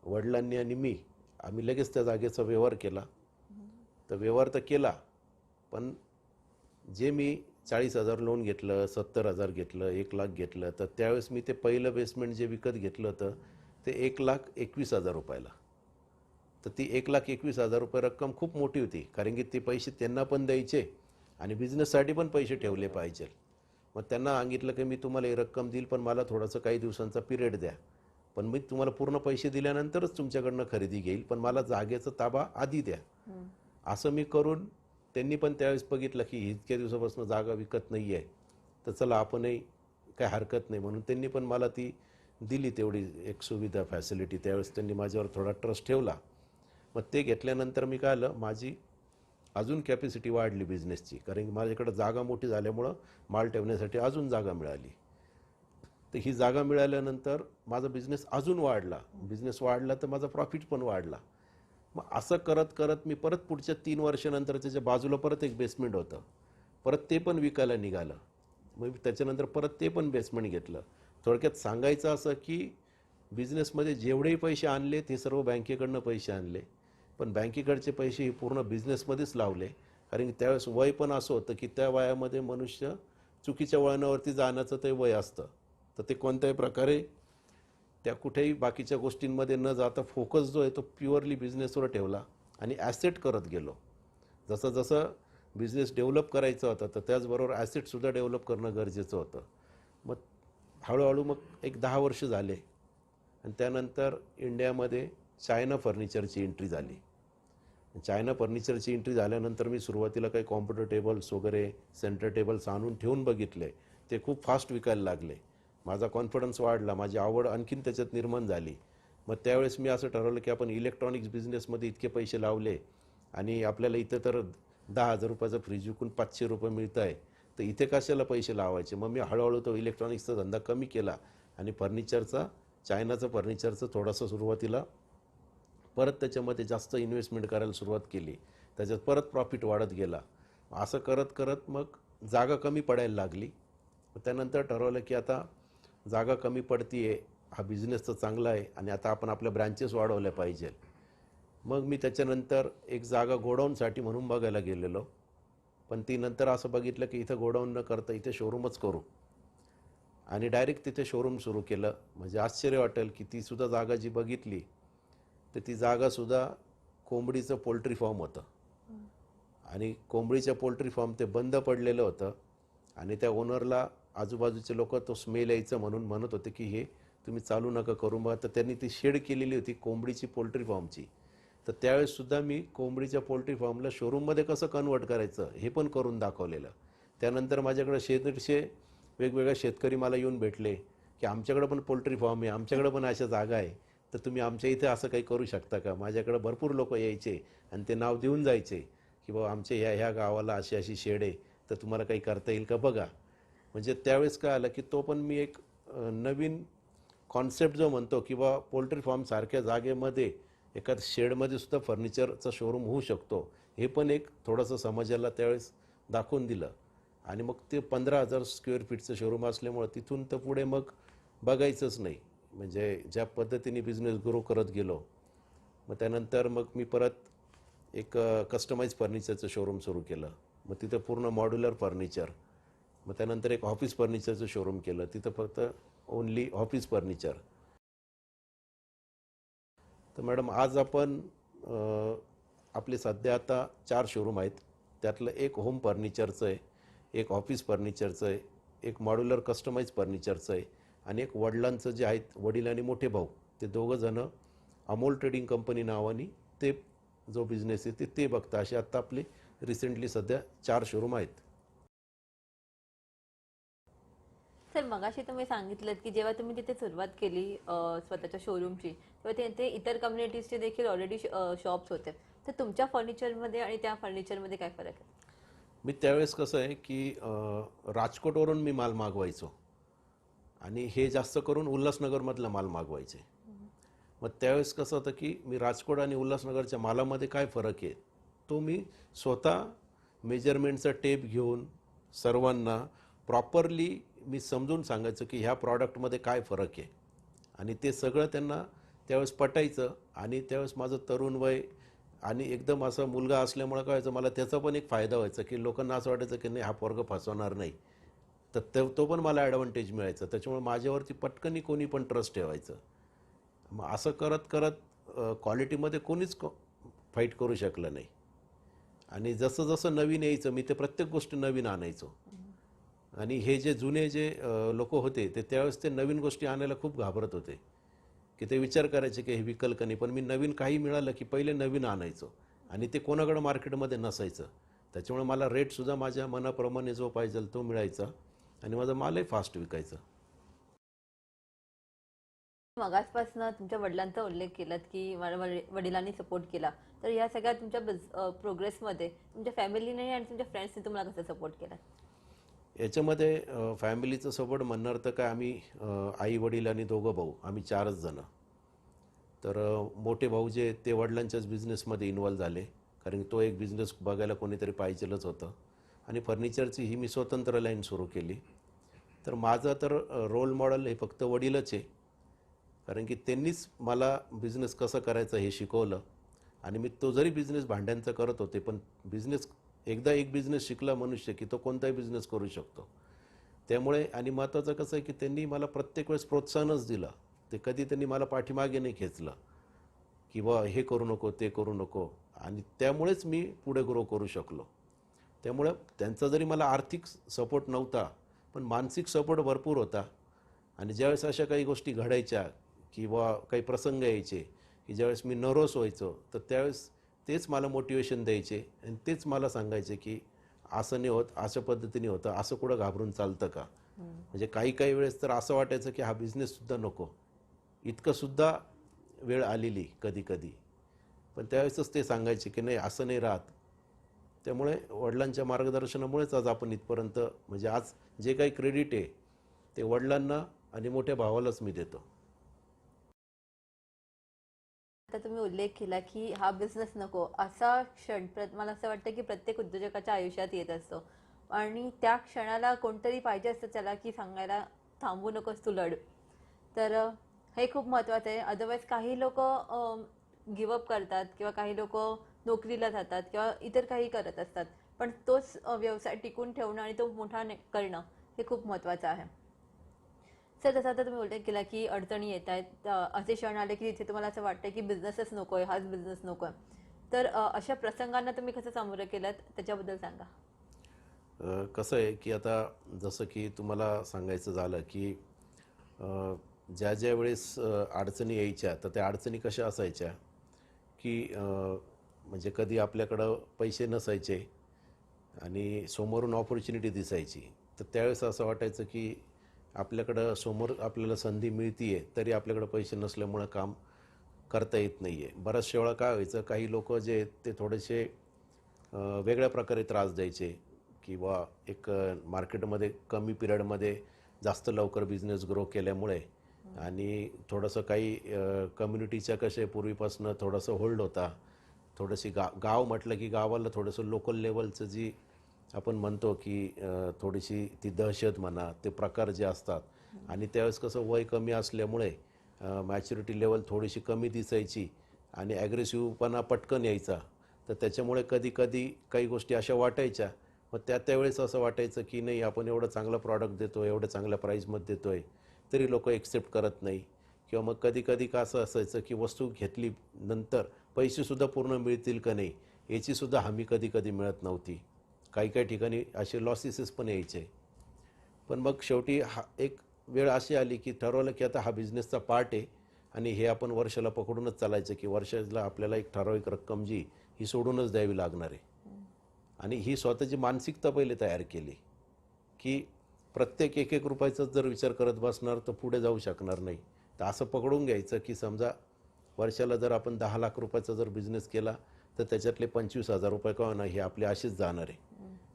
वडिलांनी आणि आम्ही लगेच त्या जागेचा व्यवहार केला. तर व्यवहार तर केला पण जे मी 40,000 लोन घेतलं, 70,000 घेतलं, 1,00,000 घेतलं, तर त्यावेळेस मी ते पहिलं बेसमेंट जे विकत घेतलं होतं ते 1,21,000 रुपयाला. तर ती 1,21,000 रुपये रक्कम खूप मोठी होती, कारण की ते पैसे त्यांना पण द्यायचे आणि बिझनेससाठी पण पैसे ठेवले पाहिजे. मग त्यांना सांगितलं की मी तुम्हाला ही रक्कम देईल पण मला थोडंसं काही दिवसांचा पिरियड द्या, पण मी तुम्हाला पूर्ण पैसे दिल्यानंतरच तुमच्याकडनं खरेदी घेईल, पण मला जागेचा ताबा आधी द्या. असं मी करून त्यांनी पण त्यावेळेस बघितलं की इतक्या दिवसापासून जागा विकत नाही आहे, तर चला आपणही काय हरकत नाही म्हणून त्यांनी पण मला ती दिली तेवढी एक सुविधा फॅसिलिटी. त्यावेळेस त्यांनी माझ्यावर थोडा ट्रस्ट ठेवला. मग ते घेतल्यानंतर मी काय आलं, माझी अजून कॅपॅसिटी वाढली बिझनेसची, कारण की माझ्याकडे जागा मोठी झाल्यामुळं माल ठेवण्यासाठी अजून जागा मिळाली. तर ही जागा मिळाल्यानंतर माझा बिझनेस अजून वाढला. बिझनेस वाढला तर माझा प्रॉफिट पण वाढला. मग असं करत करत मी परत पुढच्या 3 वर्षानंतर त्याच्या बाजूला परत एक बेसमेंट होतं, परत ते पण विकायला निघालं. मग त्याच्यानंतर परत ते पण बेसमेंट घेतलं. थोडक्यात सांगायचं असं की बिझनेसमध्ये जेवढेही पैसे आणले ते सर्व बँकेकडनं पैसे आणले, पण बँकेकडचे पैसे हे पूर्ण बिझनेसमध्येच लावले. कारण की त्यावेळेस वय पण असं होतं की त्या वयामध्ये मनुष्य चुकीच्या वळणावरती जाण्याचं ते वय असतं. तर ते कोणत्याही प्रकारे त्या कुठेही बाकीच्या गोष्टींमध्ये न जाता फोकस जो आहे तो प्युअरली बिझनेसवर ठेवला आणि ॲसेट करत गेलो. जसं जसं बिझनेस डेव्हलप करायचा होता तर त्याचबरोबर ॲसेटसुद्धा डेव्हलप करणं गरजेचं होतं. मग हळूहळू मग एक 10 वर्ष झाले आणि त्यानंतर इंडियामध्ये चायना फर्निचरची एंट्री झाली. चायना फर्निचरची एंट्री झाल्यानंतर मी सुरुवातीला काही कॉम्प्युटर टेबल्स वगैरे सेंटर टेबल्स आणून ठेवून बघितले. ते खूप फास्ट विकायला लागले. माझा कॉन्फिडन्स वाढला, माझी आवड आणखीन त्याच्यात निर्माण झाली. मग त्यावेळेस मी असं ठरवलं की आपण इलेक्ट्रॉनिक्स बिझनेसमध्ये इतके पैसे लावले आणि आपल्याला इथं तर 10,000 रुपयाचं फ्रीज विकून 500 रुपये मिळत आहे, तर इथे कशाला पैसे लावायचे. मग मी हळूहळू तो इलेक्ट्रॉनिक्सचा धंदा कमी केला आणि फर्निचरचा, चायनाचं फर्निचरचं थोडंसं सुरुवातीला परत त्याच्यामध्ये जास्त इन्व्हेस्टमेंट करायला सुरुवात केली. त्याच्यात परत प्रॉफिट वाढत गेला. असं करत करत मग जागा कमी पडायला लागली. त्यानंतर ठरवलं की आता जागा कमी पडतीये, हा बिझनेस तर चांगला आहे आणि आता आपण आपल्या ब्रँचेस वाढवल्या पाहिजे. मग मी त्याच्यानंतर एक जागा गोडाऊनसाठी म्हणून बघायला गेलेलो, पण ती नंतर असं बघितलं की इथं गोडाऊन न करता इथे शोरूमच करू आणि डायरेक्ट तिथे शोरूम सुरू केलं. म्हणजे आश्चर्य वाटेल की तीसुद्धा जागा जी बघितली तर ती जागासुद्धा कोंबडीचं पोल्ट्री फार्म होतं आणि कोंबडीचं पोल्ट्री फार्म ते बंद पडलेलं होतं आणि त्या ओनरला आजूबाजूचे लोक तो स्मेल यायचं म्हणून म्हणत होते की हे तुम्ही चालू नका करू. मग तर त्यांनी ती शेड केलेली होती कोंबडीची पोल्ट्री फार्मची. तर त्यावेळेससुद्धा मी कोंबडीच्या पोल्ट्री फार्मला शोरूममध्ये कसं कन्वर्ट करायचं हे पण करून दाखवलेलं. त्यानंतर माझ्याकडे शेतीचे वेगवेगळे शेतकरी मला येऊन भेटले की आमच्याकडे पण पोल्ट्री फार्म आहे, आमच्याकडे पण अशा जागा आहे, तर तुम्ही आमच्या इथे असं काही करू शकता का. माझ्याकडे भरपूर लोक यायचे आणि ते नाव देऊन जायचे की बाबा आमच्या ह्या गावाला अशी अशी शेड आहे, तर तुम्हाला काही करता येईल का बघा. म्हणजे त्यावेळेस काय आलं की तो पण मी एक नवीन कॉन्सेप्ट जो म्हणतो की बा पोल्ट्री फार्मसारख्या जागेमध्ये एका शेडमध्ये सुद्धा फर्निचरचा शोरूम होऊ शकतो, हे पण एक थोडंसं समाजाला त्यावेळेस दाखवून दिलं. आणि मग ते 15,000 स्क्वेअर फीटचं शोरूम असल्यामुळं तिथून तर पुढे मग बघायचंच नाही. म्हणजे ज्या पद्धतीने बिझनेस ग्रो करत गेलो, मग त्यानंतर मग मी परत एक कस्टमाइज फर्निचरचं शोरूम सुरू केलं. मग तिथं पूर्ण मॉड्युलर फर्निचर. मग त्यानंतर एक ऑफिस फर्निचरचं शोरूम केलं, तिथं फक्त ओनली ऑफिस फर्निचर. तर मॅडम आज आपण आपले सध्या आता 4 शोरूम आहेत. त्यातलं एक होम फर्निचरचं आहे, एक ऑफिस फर्निचरचं आहे, एक मॉड्युलर कस्टमाइज फर्निचरचं आहे आणि एक वडिलांचं जे आहेत, वडील आणि मोठे भाऊ ते दोघंजणं अमोल ट्रेडिंग कंपनी नावाने ते जो बिझनेस आहे ते बघता. असे आत्ता आपले रिसेंटली सध्या 4 शोरूम आहेत. सर मगाशी तुम्ही सांगितलं की जेव्हा तुम्ही तिथे सुरुवात केली स्वतःच्या शोरूमची, तेव्हा तिथे इतर कम्युनिटीजचे देखील ऑलरेडी शॉप्स होते. तर तुमच्या फर्निचरमध्ये आणि त्या फर्निचरमध्ये काय फरक आहे? मी त्यावेळेस कसं आहे की राजकोटवरून मी माल मागवायचो आणि हे जास्त करून उल्हासनगरमधला माल मागवायचे. मग त्यावेळेस कसं होतं की मी राजकोट आणि उल्हासनगरच्या मालामध्ये काय फरक आहे तो मी स्वतः मेजरमेंटचा टेप घेऊन सर्वांना प्रॉपरली मी समजून सांगायचं की ह्या प्रॉडक्टमध्ये काय फरक आहे आणि ते सगळं त्यांना त्यावेळेस पटायचं. आणि त्यावेळेस माझं तरुण वय आणि एकदम असा मुलगा असल्यामुळं काय व्हायचं, मला त्याचा पण एक फायदा व्हायचा की लोकांना असं वाटायचं की नाही हा पोरगा फसवणार नाही, तर तो पण मला ॲडव्हान्टेज मिळायचा. त्याच्यामुळे माझ्यावरती पटकनी कोणी पण ट्रस्ट ठेवायचं. मग असं करत करत क्वालिटीमध्ये कोणीच फाईट करू शकलं नाही. आणि जसं जसं नवीन यायचं मी ते प्रत्येक गोष्ट नवीन आणायचो. आणि हे जे जुने जे लोक होते ते त्यावेळेस ते नवीन गोष्टी आणायला खूप घाबरत होते की ते विचार करायचे की हे विकल का नाही, पण मी नवीन काही मिळालं की पहिले नवीन आणायचो आणि ते कोणाकडं मार्केटमध्ये नसायचं. त्याच्यामुळे मला रेटसुद्धा माझ्या मनाप्रमाणे जो पाहिजे तो मिळायचा आणि माझा मालही फास्ट विकायचा. मगासपासून तुमच्या वडिलांचा उल्लेख केलात की मला वडिलांनी सपोर्ट केला, तर या सगळ्या तुमच्या प्रोग्रेसमध्ये तुमच्या फॅमिलीने आणि तुमच्या फ्रेंड्सने तुम्हाला कसं सपोर्ट केला? याच्यामध्ये फॅमिलीचं सपोर्ट म्हणणार तर काय, आम्ही आई वडील आणि दोघं भाऊ, आम्ही 4च जणं. तर मोठे भाऊ जे आहेत, ते वडिलांच्याच बिझनेसमध्ये इन्व्हॉल्व झाले, कारण तो एक बिझनेस बघायला कोणीतरी पाहिजेलच होतं. आणि फर्निचरची ही मी स्वतंत्र लाईन सुरू केली. तर माझं तर रोल मॉडेल हे फक्त वडीलच आहे, कारण की त्यांनीच मला बिझनेस कसं करायचं हे शिकवलं. आणि मी तो जरी बिझनेस भांड्यांचा करत होते, पण बिझनेस एकदा एक बिझनेस शिकला मनुष्य की तो कोणताही बिझनेस करू शकतो. त्यामुळे आणि महत्त्वाचं कसं आहे की त्यांनी मला प्रत्येक वेळेस प्रोत्साहनच दिलं. ते कधी त्यांनी मला पाठीमागे नाही खेचलं की बा हे करू नको, ते करू नको. आणि त्यामुळेच मी पुढे ग्रो करू शकलो. त्यामुळे त्यांचा जरी मला आर्थिक सपोर्ट नव्हता, पण मानसिक सपोर्ट भरपूर होता. आणि ज्यावेळेस अशा काही गोष्टी घडायच्या किंवा काही प्रसंग यायचे की ज्यावेळेस मी नर्वस व्हायचो, तर त्यावेळेस तेच मला मोटिवेशन द्यायचे आणि तेच मला सांगायचे की असं नाही होत, अशा पद्धतीने होतं, असं कुठं घाबरून चालतं का. म्हणजे काही काही वेळेस तर असं वाटायचं की हा बिझनेससुद्धा नको, इतकंसुद्धा वेळ आलेली कधी कधी. पण त्यावेळेसच ते सांगायचे की नाही, असं नाही राहत. त्यामुळे वडिलांच्या मार्गदर्शनामुळेच आज आपण इथपर्यंत, म्हणजे आज जे काही क्रेडिट आहे ते वडिलांना आणि मोठ्या भावालाच मी देतो. आता तुम्ही उल्लेख केला की हा बिझनेस नको असा क्षण मला असं वाटतं की प्रत्येक उद्योजकाच्या आयुष्यात येत असतो, आणि त्या क्षणाला कोणतरी पाहिजे असतं त्याला की सांगायला थांबू नकोस तू लढ. तर हे खूप महत्त्वाचं आहे. अदरवाईज काही लोक गिवअप करतात किंवा काही लोक नोकरीला जातात किंवा इतर काही करत असतात, पण तोच व्यवसाय टिकून ठेवणं आणि तो मोठा करणं हे खूप महत्त्वाचं आहे. सर, जसं आता तुम्ही उल्लेख केला की अडचणी येत आहेत, असे क्षण आले की तिथे तुम्हाला असं वाटतं की बिझनेसच नको आहे, हाच बिझनेस नको आहे. तर अशा प्रसंगांना तुम्ही कसं सामोरं केलात त्याच्याबद्दल सांगा. कसं आहे की आता जसं की तुम्हाला सांगायचं झालं की ज्या ज्या वेळेस अडचणी यायच्या, तर त्या अडचणी कशा असायच्या की म्हणजे कधी आपल्याकडं पैसे नसायचे आणि समोरून ऑपॉर्च्युनिटी दिसायची. तर त्यावेळेस असं वाटायचं की आपल्याकडं समोर आपल्याला संधी मिळते आहे, तरी आपल्याकडं पैसे नसल्यामुळं काम करता येत नाही आहे. बऱ्याचशा वेळा काय व्हायचं, काही लोक जे आहेत ते थोडेसे वेगळ्या प्रकारे त्रास द्यायचे किंवा एक मार्केटमध्ये कमी पिरियडमध्ये जास्त लवकर बिझनेस ग्रो केल्यामुळे आणि थोडंसं काही कम्युनिटीच्या कसे पूर्वीपासून थोडंसं होल्ड होता. थोडीशी गाव म्हटलं की गावाला थोडंसं लोकल लेवलचं जी आपण म्हणतो की थोडीशी ती दहशत म्हणा, ते प्रकार जे असतात. आणि त्यावेळेस कसं वय कमी असल्यामुळे मॅच्युरिटी लेवल थोडीशी कमी दिसायची आणि ॲग्रेसिव्हपणा पटकन यायचा. तर त्याच्यामुळे कधी कधी काही गोष्टी अशा वाटायच्या. मग त्यावेळेस असं वाटायचं की नाही, आपण एवढं चांगलं प्रॉडक्ट देतो, एवढं चांगल्या प्राईजमध्ये देतो आहे, तरी लोक एक्सेप्ट करत नाही. किंवा मग कधी कधी का असं असायचं की वस्तू घेतली नंतर पैसेसुद्धा पूर्ण मिळतील का नाही याचीसुद्धा हमी कधी कधी मिळत नव्हती. काही काही ठिकाणी असे लॉसेसेस पण यायचे. पण मग शेवटी हा एक वेळ अशी आली की ठरवलं की आता हा बिझनेसचा पार्ट आहे आणि हे आपण वर्षाला पकडूनच चालायचं की वर्षाला आपल्याला एक ठराविक रक्कम जी ही सोडूनच द्यावी लागणार आहे. आणि ही स्वतःची मानसिकता पहिले तयार केली की प्रत्येक एक एक रुपयाचाच जर विचार करत बसणार तर पुढे जाऊ शकणार नाही. तर असं पकडून घ्यायचं की समजा वर्षाला जर आपण 10 लाख रुपयाचा जर बिझनेस केला, तर त्याच्यातले 25,000 रुपये का होणार हे आपले असेच जाणार आहे.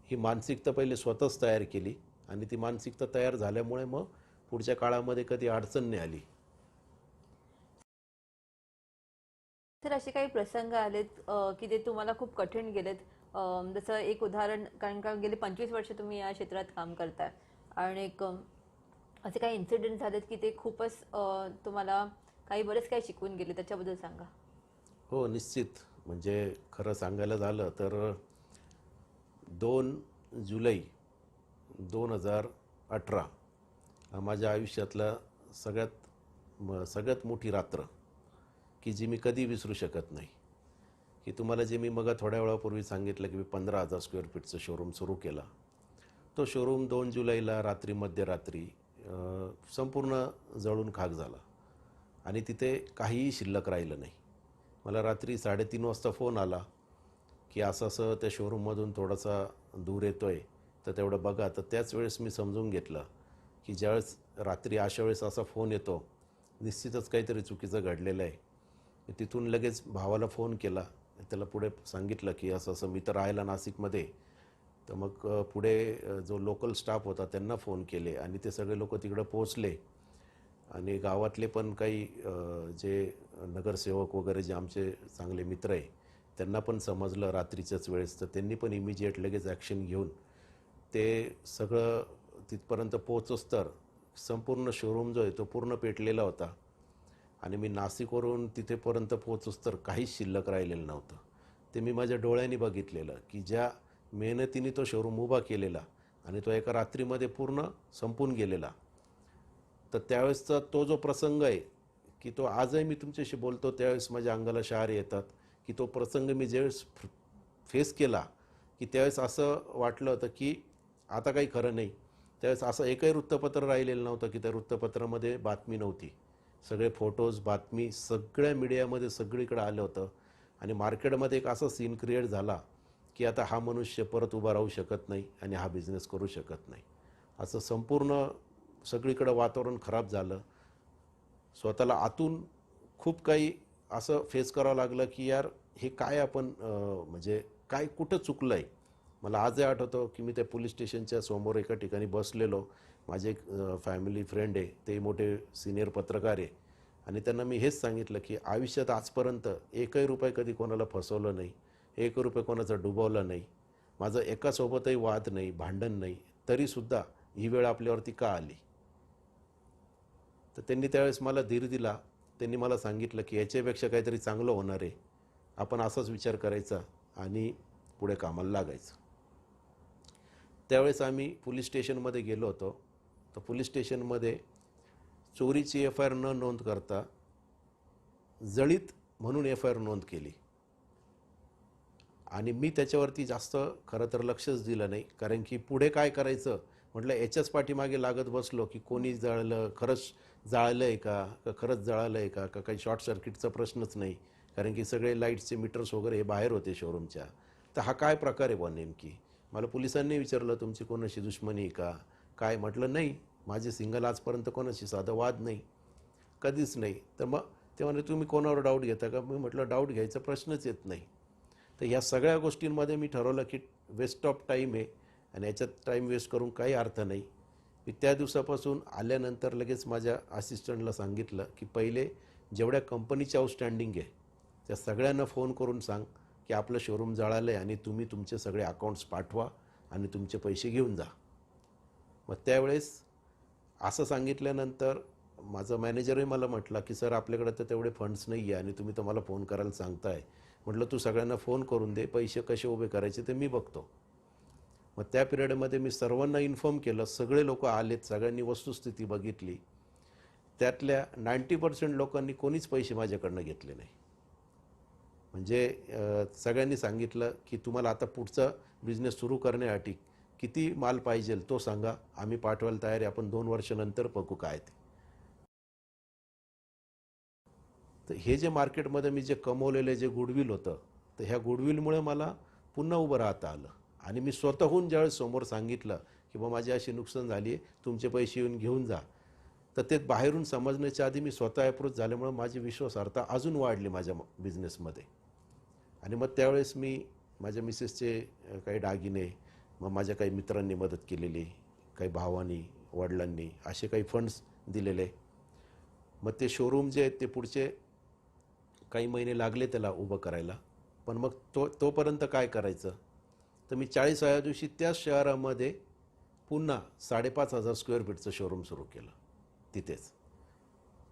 ही मानसिकता पहिले स्वतःच तयार केली आणि ती मानसिकता तयार झाल्यामुळे मग पुढच्या काळामध्ये कधी अडचण नाही आली. तर असे काही प्रसंग आलेत की ते तुम्हाला खूप कठीण गेलेत? जसं एक उदाहरण, कारण का गेली 25 वर्ष तुम्ही या क्षेत्रात काम करताय, आणि एक असे काही इन्सिडेंट झालेत की ते खूपच तुम्हाला काही बरेच काही शिकवून गेले, त्याच्याबद्दल सांगा. हो, निश्चित. म्हणजे खरं सांगायला झालं तर 2 जुलै 2018 हा माझ्या आयुष्यातला सगळ्यात मोठी रात्र की जी मी कधी विसरू शकत नाही. की तुम्हाला जे मी मग थोड्या वेळापूर्वी सांगितलं की मी 15,000 स्क्वेअर फीटचं शोरूम सुरू केला. तो शोरूम 2 जुलैला रात्री मध्यरात्री संपूर्ण जळून खाक झाला आणि तिथे काहीही शिल्लक राहिलं नाही. मला रात्री 3:30 वाजता फोन आला की असं असं त्या शोरूममधून थोडासा दूर येतो आहे, तर तेवढं बघा. तर त्याच वेळेस मी समजून घेतलं की ज्यावेळेस रात्री अशा वेळेस असा फोन येतो, निश्चितच काहीतरी चुकीचं घडलेलं आहे. मी तिथून लगेच भावाला फोन केला. त्याला पुढे सांगितलं की असं असं मी तर राहायला नाशिकमध्ये. तर मग पुढे जो लोकल स्टाफ होता त्यांना फोन केले आणि ते सगळे लोक तिकडं पोहोचले. आणि गावातले पण काही जे नगरसेवक वगैरे जे आमचे चांगले मित्र आहे त्यांना पण समजलं रात्रीच्याच वेळेस. तर त्यांनी पण इमिजिएट लगेच ॲक्शन घेऊन ते सगळं तिथपर्यंत पोहोचोच तर संपूर्ण शोरूम जो आहे तो पूर्ण पेटलेला होता. आणि मी नाशिकवरून तिथेपर्यंत पोहोचोच तर काहीच शिल्लक राहिलेलं नव्हतं. ते मी माझ्या डोळ्यांनी बघितलेलं की ज्या मेहनतीने तो शोरूम उभा केलेला आणि तो एका रात्रीमध्ये पूर्ण संपून गेलेला. तर त्यावेळेसचा तो जो प्रसंग आहे की तो आजही मी तुमच्याशी बोलतो त्यावेळेस माझ्या अंगाला शहारे येतात. की तो प्रसंग मी ज्यावेळेस फेस केला की त्यावेळेस असं वाटलं होतं की आता काही खरं नाही. त्यावेळेस असं एकही वृत्तपत्र राहिलेलं नव्हतं की त्या वृत्तपत्रामध्ये बातमी नव्हती. सगळे फोटोज बातमी सगळ्या मीडियामध्ये सगळीकडे आलं होतं. आणि मार्केटमध्ये एक असा सीन क्रिएट झाला की आता हा मनुष्य परत उभा राहू शकत नाही आणि हा बिझनेस करू शकत नाही, असं संपूर्ण सगळीकडं वातावरण खराब झालं. स्वतःला आतून खूप काही असं फेस करावं लागलं की यार हे काय आपण म्हणजे काय कुठं चुकलं आहे. मला आजही आठवतं की मी त्या पोलीस स्टेशनच्या समोर एका ठिकाणी बसलेलो. माझे एक फॅमिली फ्रेंड आहे, ते मोठे सिनियर पत्रकार आहे. आणि त्यांना मी हेच सांगितलं की आयुष्यात आजपर्यंत एकही रुपये कधी कोणाला फसवलं नाही, एक रुपये कोणाचा डुबवला नाही, माझं एकासोबतही वाद नाही, भांडण नाही, तरीसुद्धा ही वेळ आपल्यावरती का आली. तर त्यांनी त्यावेळेस मला धीर दिला. त्यांनी मला सांगितलं की याच्यापेक्षा काहीतरी चांगलं होणार आहे, आपण असाच विचार करायचा आणि पुढे कामाला लागायचं. त्यावेळेस आम्ही पोलीस स्टेशनमध्ये गेलो होतो. तर पोलीस स्टेशनमध्ये चोरीची एफ आय आर न नोंद करता जळीत म्हणून एफ आय आर नोंद केली. आणि मी त्याच्यावरती जास्त खरं तर लक्षच दिलं नाही, कारण की पुढे काय करायचं म्हटलं याच्याच पाठीमागे लागत बसलो की कोणी जळलं, खरंच जाळलं आहे का खरंच जळालं आहे का काही शॉर्ट सर्किटचा प्रश्नच नाही, कारण की सगळे लाईट्सचे मीटर्स वगैरे हे बाहेर होते शोरूमच्या. तर हा काय प्रकार आहे बुवा नेमकी. मला पोलिसांनी विचारलं तुमची कोणाशी दुश्मनी आहे का काय. म्हटलं नाही, माझे सिंगल आजपर्यंत कोणाशी साधा वाद नाही, कधीच नाही. तर मग ते म्हणे तुम्ही कोणावर डाऊट घेता का. मी म्हटलं डाऊट घ्यायचा प्रश्नच येत नाही. तर ह्या सगळ्या गोष्टींमध्ये मी ठरवलं की वेस्ट ऑफ टाईम आहे आणि याच्यात टाईम वेस्ट करून काही अर्थ नाही. मी त्या दिवसापासून आल्यानंतर लगेच माझ्या असिस्टंटला सांगितलं की पहिले जेवढ्या कंपनीचे आउटस्टँडिंग आहे त्या सगळ्यांना फोन करून सांग की आपलं शोरूम जळालं आहे आणि तुम्ही तुमचे सगळे अकाउंट्स पाठवा आणि तुमचे पैसे घेऊन जा. मग त्यावेळेस असं सांगितल्यानंतर माझा मॅनेजरही मला म्हटला की सर आपल्याकडे तर तेवढे फंड्स नाही आहे आणि तुम्ही तर मला फोन करायला सांगताय. म्हटलं तू सगळ्यांना फोन करून दे, पैसे कसे उभे करायचे ते मी बघतो. मग त्या पिरियडमध्ये मी सर्वांना इन्फॉर्म केलं. सगळे लोक आलेत, सगळ्यांनी वस्तुस्थिती बघितली. त्यातल्या 90% लोकांनी कोणीच पैसे माझ्याकडनं घेतले नाही. म्हणजे सगळ्यांनी सांगितलं की तुम्हाला आता पुढचा बिझनेस सुरू करण्यासाठी किती माल पाहिजे तो सांगा, आम्ही पाठवायला तयार आहे, आपण 2 वर्षानंतर बघू काय ते. तर हे जे मार्केटमध्ये मी जे कमवलेले जे गुडविल होतं, तर ह्या गुडविलमुळे मला पुन्हा उभं राहता आलं. आणि मी स्वतःहून ज्यावेळेस समोर सांगितलं की बा माझी अशी नुकसान झाली आहे, तुमचे पैसे येऊन घेऊन जा, तर ते बाहेरून समजण्याच्या आधी मी स्वतः अप्रोच झाल्यामुळे माझी विश्वासार्हता अजून वाढली माझ्या बिझनेसमध्ये. आणि मग त्यावेळेस मी माझ्या मिसेसचे काही दागिने, मग माझ्या काही मित्रांनी मदत केलेली, काही भावांनी, वडिलांनी असे काही फंड्स दिलेले. मग ते शोरूम जे आहेत ते पुढचे काही महिने लागले त्याला उभं करायला. पण मग तोपर्यंत काय करायचं. तर मी 40व्या दिवशी त्याच शहरामध्ये पुन्हा 5,500 स्क्वेअर फीटचं शोरूम सुरू केलं तिथेच.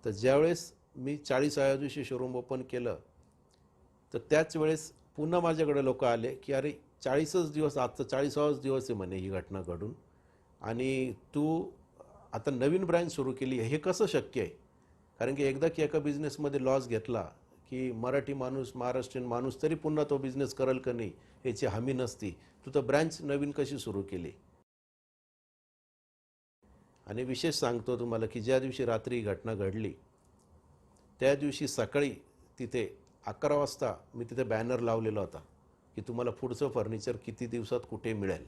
तर ज्यावेळेस मी 40व्या दिवशी शोरूम ओपन केलं तर त्याच वेळेस पुन्हा माझ्याकडे लोक आले की अरे 40च दिवस, आजचा 40वाच दिवस आहे म्हणे ही घटना घडून, आणि तू आता नवीन ब्रँच सुरू केली आहे, हे कसं शक्य आहे. कारण की एकदा की एका बिझनेसमध्ये लॉस घेतला की मराठी माणूस, महाराष्ट्रीयन माणूस तरी पुन्हा तो बिझनेस करेल का नाही याची हमी नसती. तू तर ब्रँच नवीन कशी सुरू केली. आणि विशेष सांगतो तुम्हाला की ज्या दिवशी रात्री ही घटना घडली त्या दिवशी सकाळी तिथे 11 वाजता मी तिथे बॅनर लावलेला होता की तुम्हाला पुढचं फर्निचर किती दिवसात कुठे मिळेल.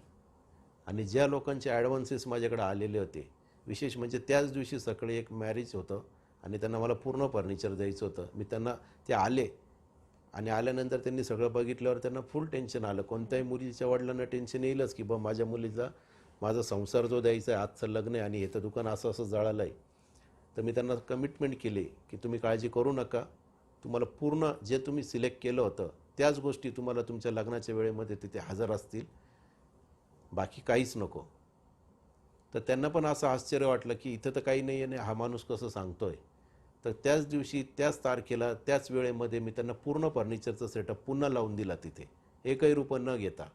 आणि ज्या लोकांचे ॲडव्हान्सेस माझ्याकडे आलेले होते, विशेष म्हणजे त्याच दिवशी सकाळी एक मॅरेज होतं आणि त्यांना मला पूर्ण फर्निचर द्यायचं होतं. मी त्यांना ते आले आणि आल्यानंतर त्यांनी सगळं बघितल्यावर त्यांना फुल टेन्शन आलं. कोणत्याही मुलीच्या वडिलांना टेन्शन येईलच की बा माझ्या मुलीचा माझा संसार जो द्यायचा आहे, आजचं लग्न आहे आणि हे तर दुकान असं असं जळालं आहे. तर मी त्यांना कमिटमेंट केली की तुम्ही काळजी करू नका, तुम्हाला पूर्ण जे तुम्ही सिलेक्ट केलं होतं त्याच गोष्टी तुम्हाला तुमच्या लग्नाच्या वेळेमध्ये तिथे हजर असतील, बाकी काहीच नको. तर त्यांना पण असं आश्चर्य वाटलं की इथं तर काही नाही आहे, हा माणूस कसं सांगतोय. तर त्याच दिवशी त्याच तारखेला त्याच वेळेमध्ये मी त्यांना पूर्ण फर्निचरचं सेटअप पुन्हा लावून दिला तिथे, एकही रुपये न घेता.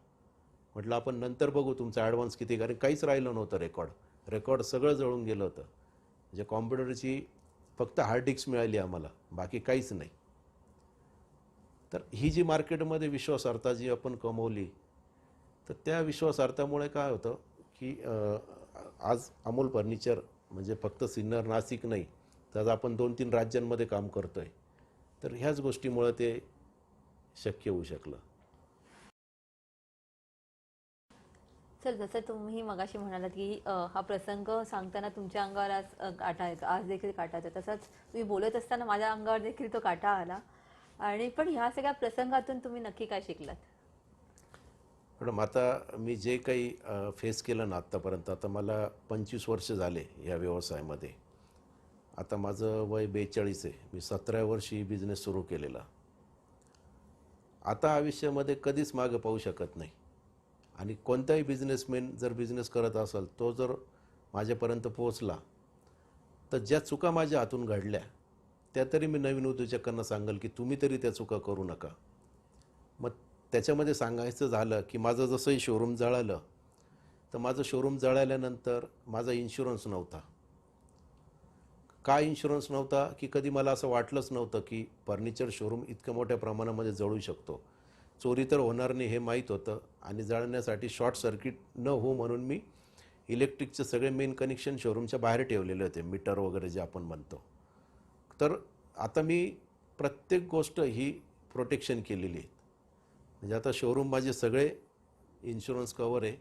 म्हटलं आपण नंतर बघू तुमचा ॲडव्हान्स किती, कारण काहीच राहिलं नव्हतं. रेकॉर्ड सगळं जळून गेलं होतं. म्हणजे कॉम्प्युटरची फक्त हार्ड डिस्क मिळाली आम्हाला, बाकी काहीच नाही. तर ही जी मार्केटमध्ये विश्वासार्हता जी आपण कमवली, तर त्या विश्वासार्हतेमुळे काय होतं की आज अमोल फर्निचर म्हणजे फक्त सिन्नर नाशिक नाही, तर आज आपण 2-3 राज्यांमध्ये काम करतो आहे. तर ह्याच गोष्टीमुळे ते शक्य होऊ शकलं. सर, जसं तुम्ही मगाशी म्हणालात की हा प्रसंग सांगताना तुमच्या अंगावर आज काटा येतो, आज देखील काटा येतो. तसंच तुम्ही बोलत असताना माझ्या अंगावर देखील तो काटा आला. आणि पण ह्या सगळ्या प्रसंगातून तुम्ही नक्की काय शिकलात? मॅडम आता मी जे काही फेस केलं ना आत्तापर्यंत, आता मला 25 वर्ष झाले या व्यवसायामध्ये. आता माझं वय 42 आहे. मी 17व्या वर्षी बिझनेस सुरू केलेला. आता आयुष्यामध्ये कधीच मागं पाहू शकत नाही. आणि कोणताही बिझनेसमॅन जर बिझनेस करत असेल, तो जर माझ्यापर्यंत पोहोचला, तर ज्या चुका माझ्या हातून घडल्या त्या तरी मी नवीन उद्योजकांना सांगेल की तुम्ही तरी त्या चुका करू नका. मग त्याच्यामध्ये सांगायचं झालं की माझं जसंही शोरूम जळालं, तर माझं शोरूम जळाल्यानंतर माझा इन्शुरन्स नव्हता. का इन्शुरन्स नव्हता की कधी मला असं वाटलंच नव्हतं की फर्निचर शोरूम इतक्या मोठ्या प्रमाणामध्ये जळू शकतो. चोरी तर होणार नाही हे माहीत होतं आणि जळण्यासाठी शॉर्ट सर्किट न हो म्हणून मी इलेक्ट्रिकचे सगळे मेन कनेक्शन शोरूमच्या बाहेर ठेवलेले होते, मीटर वगैरे जे आपण म्हणतो. तर आता मी प्रत्येक गोष्ट ही प्रोटेक्शन केलेली आहे. म्हणजे आता शोरूम माझे सगळे इन्शुरन्स कवर आहे.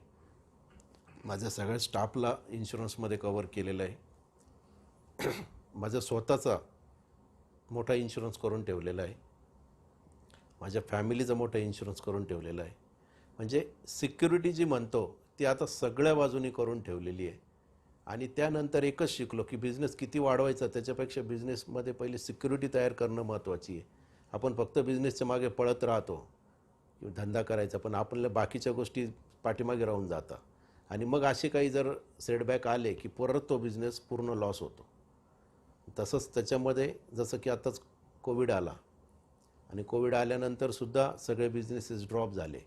माझ्या सगळ्या स्टाफला इन्शुरन्समध्ये कवर केलेलं आहे. माझा स्वतःचा मोठा इन्शुरन्स करून ठेवलेला आहे. माझ्या फॅमिलीचा मोठा इन्शुरन्स करून ठेवलेला आहे. म्हणजे सिक्युरिटी जी म्हणतो ती आता सगळ्या बाजूनी करून ठेवलेली आहे. आणि त्यानंतर एकच शिकलो की बिझनेस किती वाढवायचा त्याच्यापेक्षा बिझनेसमध्ये पहिले सिक्युरिटी तयार करणं महत्त्वाची आहे. आपण फक्त बिझनेसच्या मागे पळत राहतो, धंदा करायचा, पण आपल्याला बाकीच्या गोष्टी पाठीमागे राहून जातात. आणि मग असे काही जर सेटबॅक आले की परत तो बिझनेस पूर्ण लॉस होतो. तसंच त्याच्यामध्ये जसं की आताच कोविड आला आणि कोविड आल्यानंतरसुद्धा सगळे बिझनेसेस ड्रॉप झाले.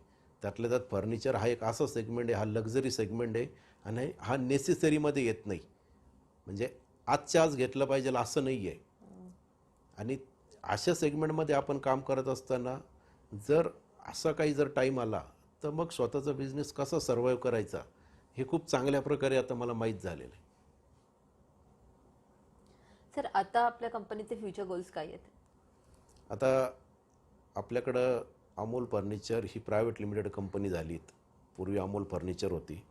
त्यातल्या त्यात फर्निचर हा एक असा सेगमेंट आहे, हा लक्झरी सेगमेंट आहे आणि हा नेसेसरीमध्ये येत नाही. म्हणजे आजच्या आज घेतलं पाहिजे असं नाही आहे. आणि अशा सेगमेंटमध्ये आपण काम करत असताना जर असा काही जर टाईम आला तर मग स्वतःचा बिझनेस कसा सर्व्हाइव्ह करायचा हे खूप चांगल्या प्रकारे आता मला माहीत झालेलं आहे. सर, आता आपल्या कंपनीचे फ्युचर गोल्स काय आहेत? आता आपल्याकडं अमोल फर्निचर ही प्रायव्हेट लिमिटेड कंपनी झाली. पूर्वी अमोल फर्निचर होती.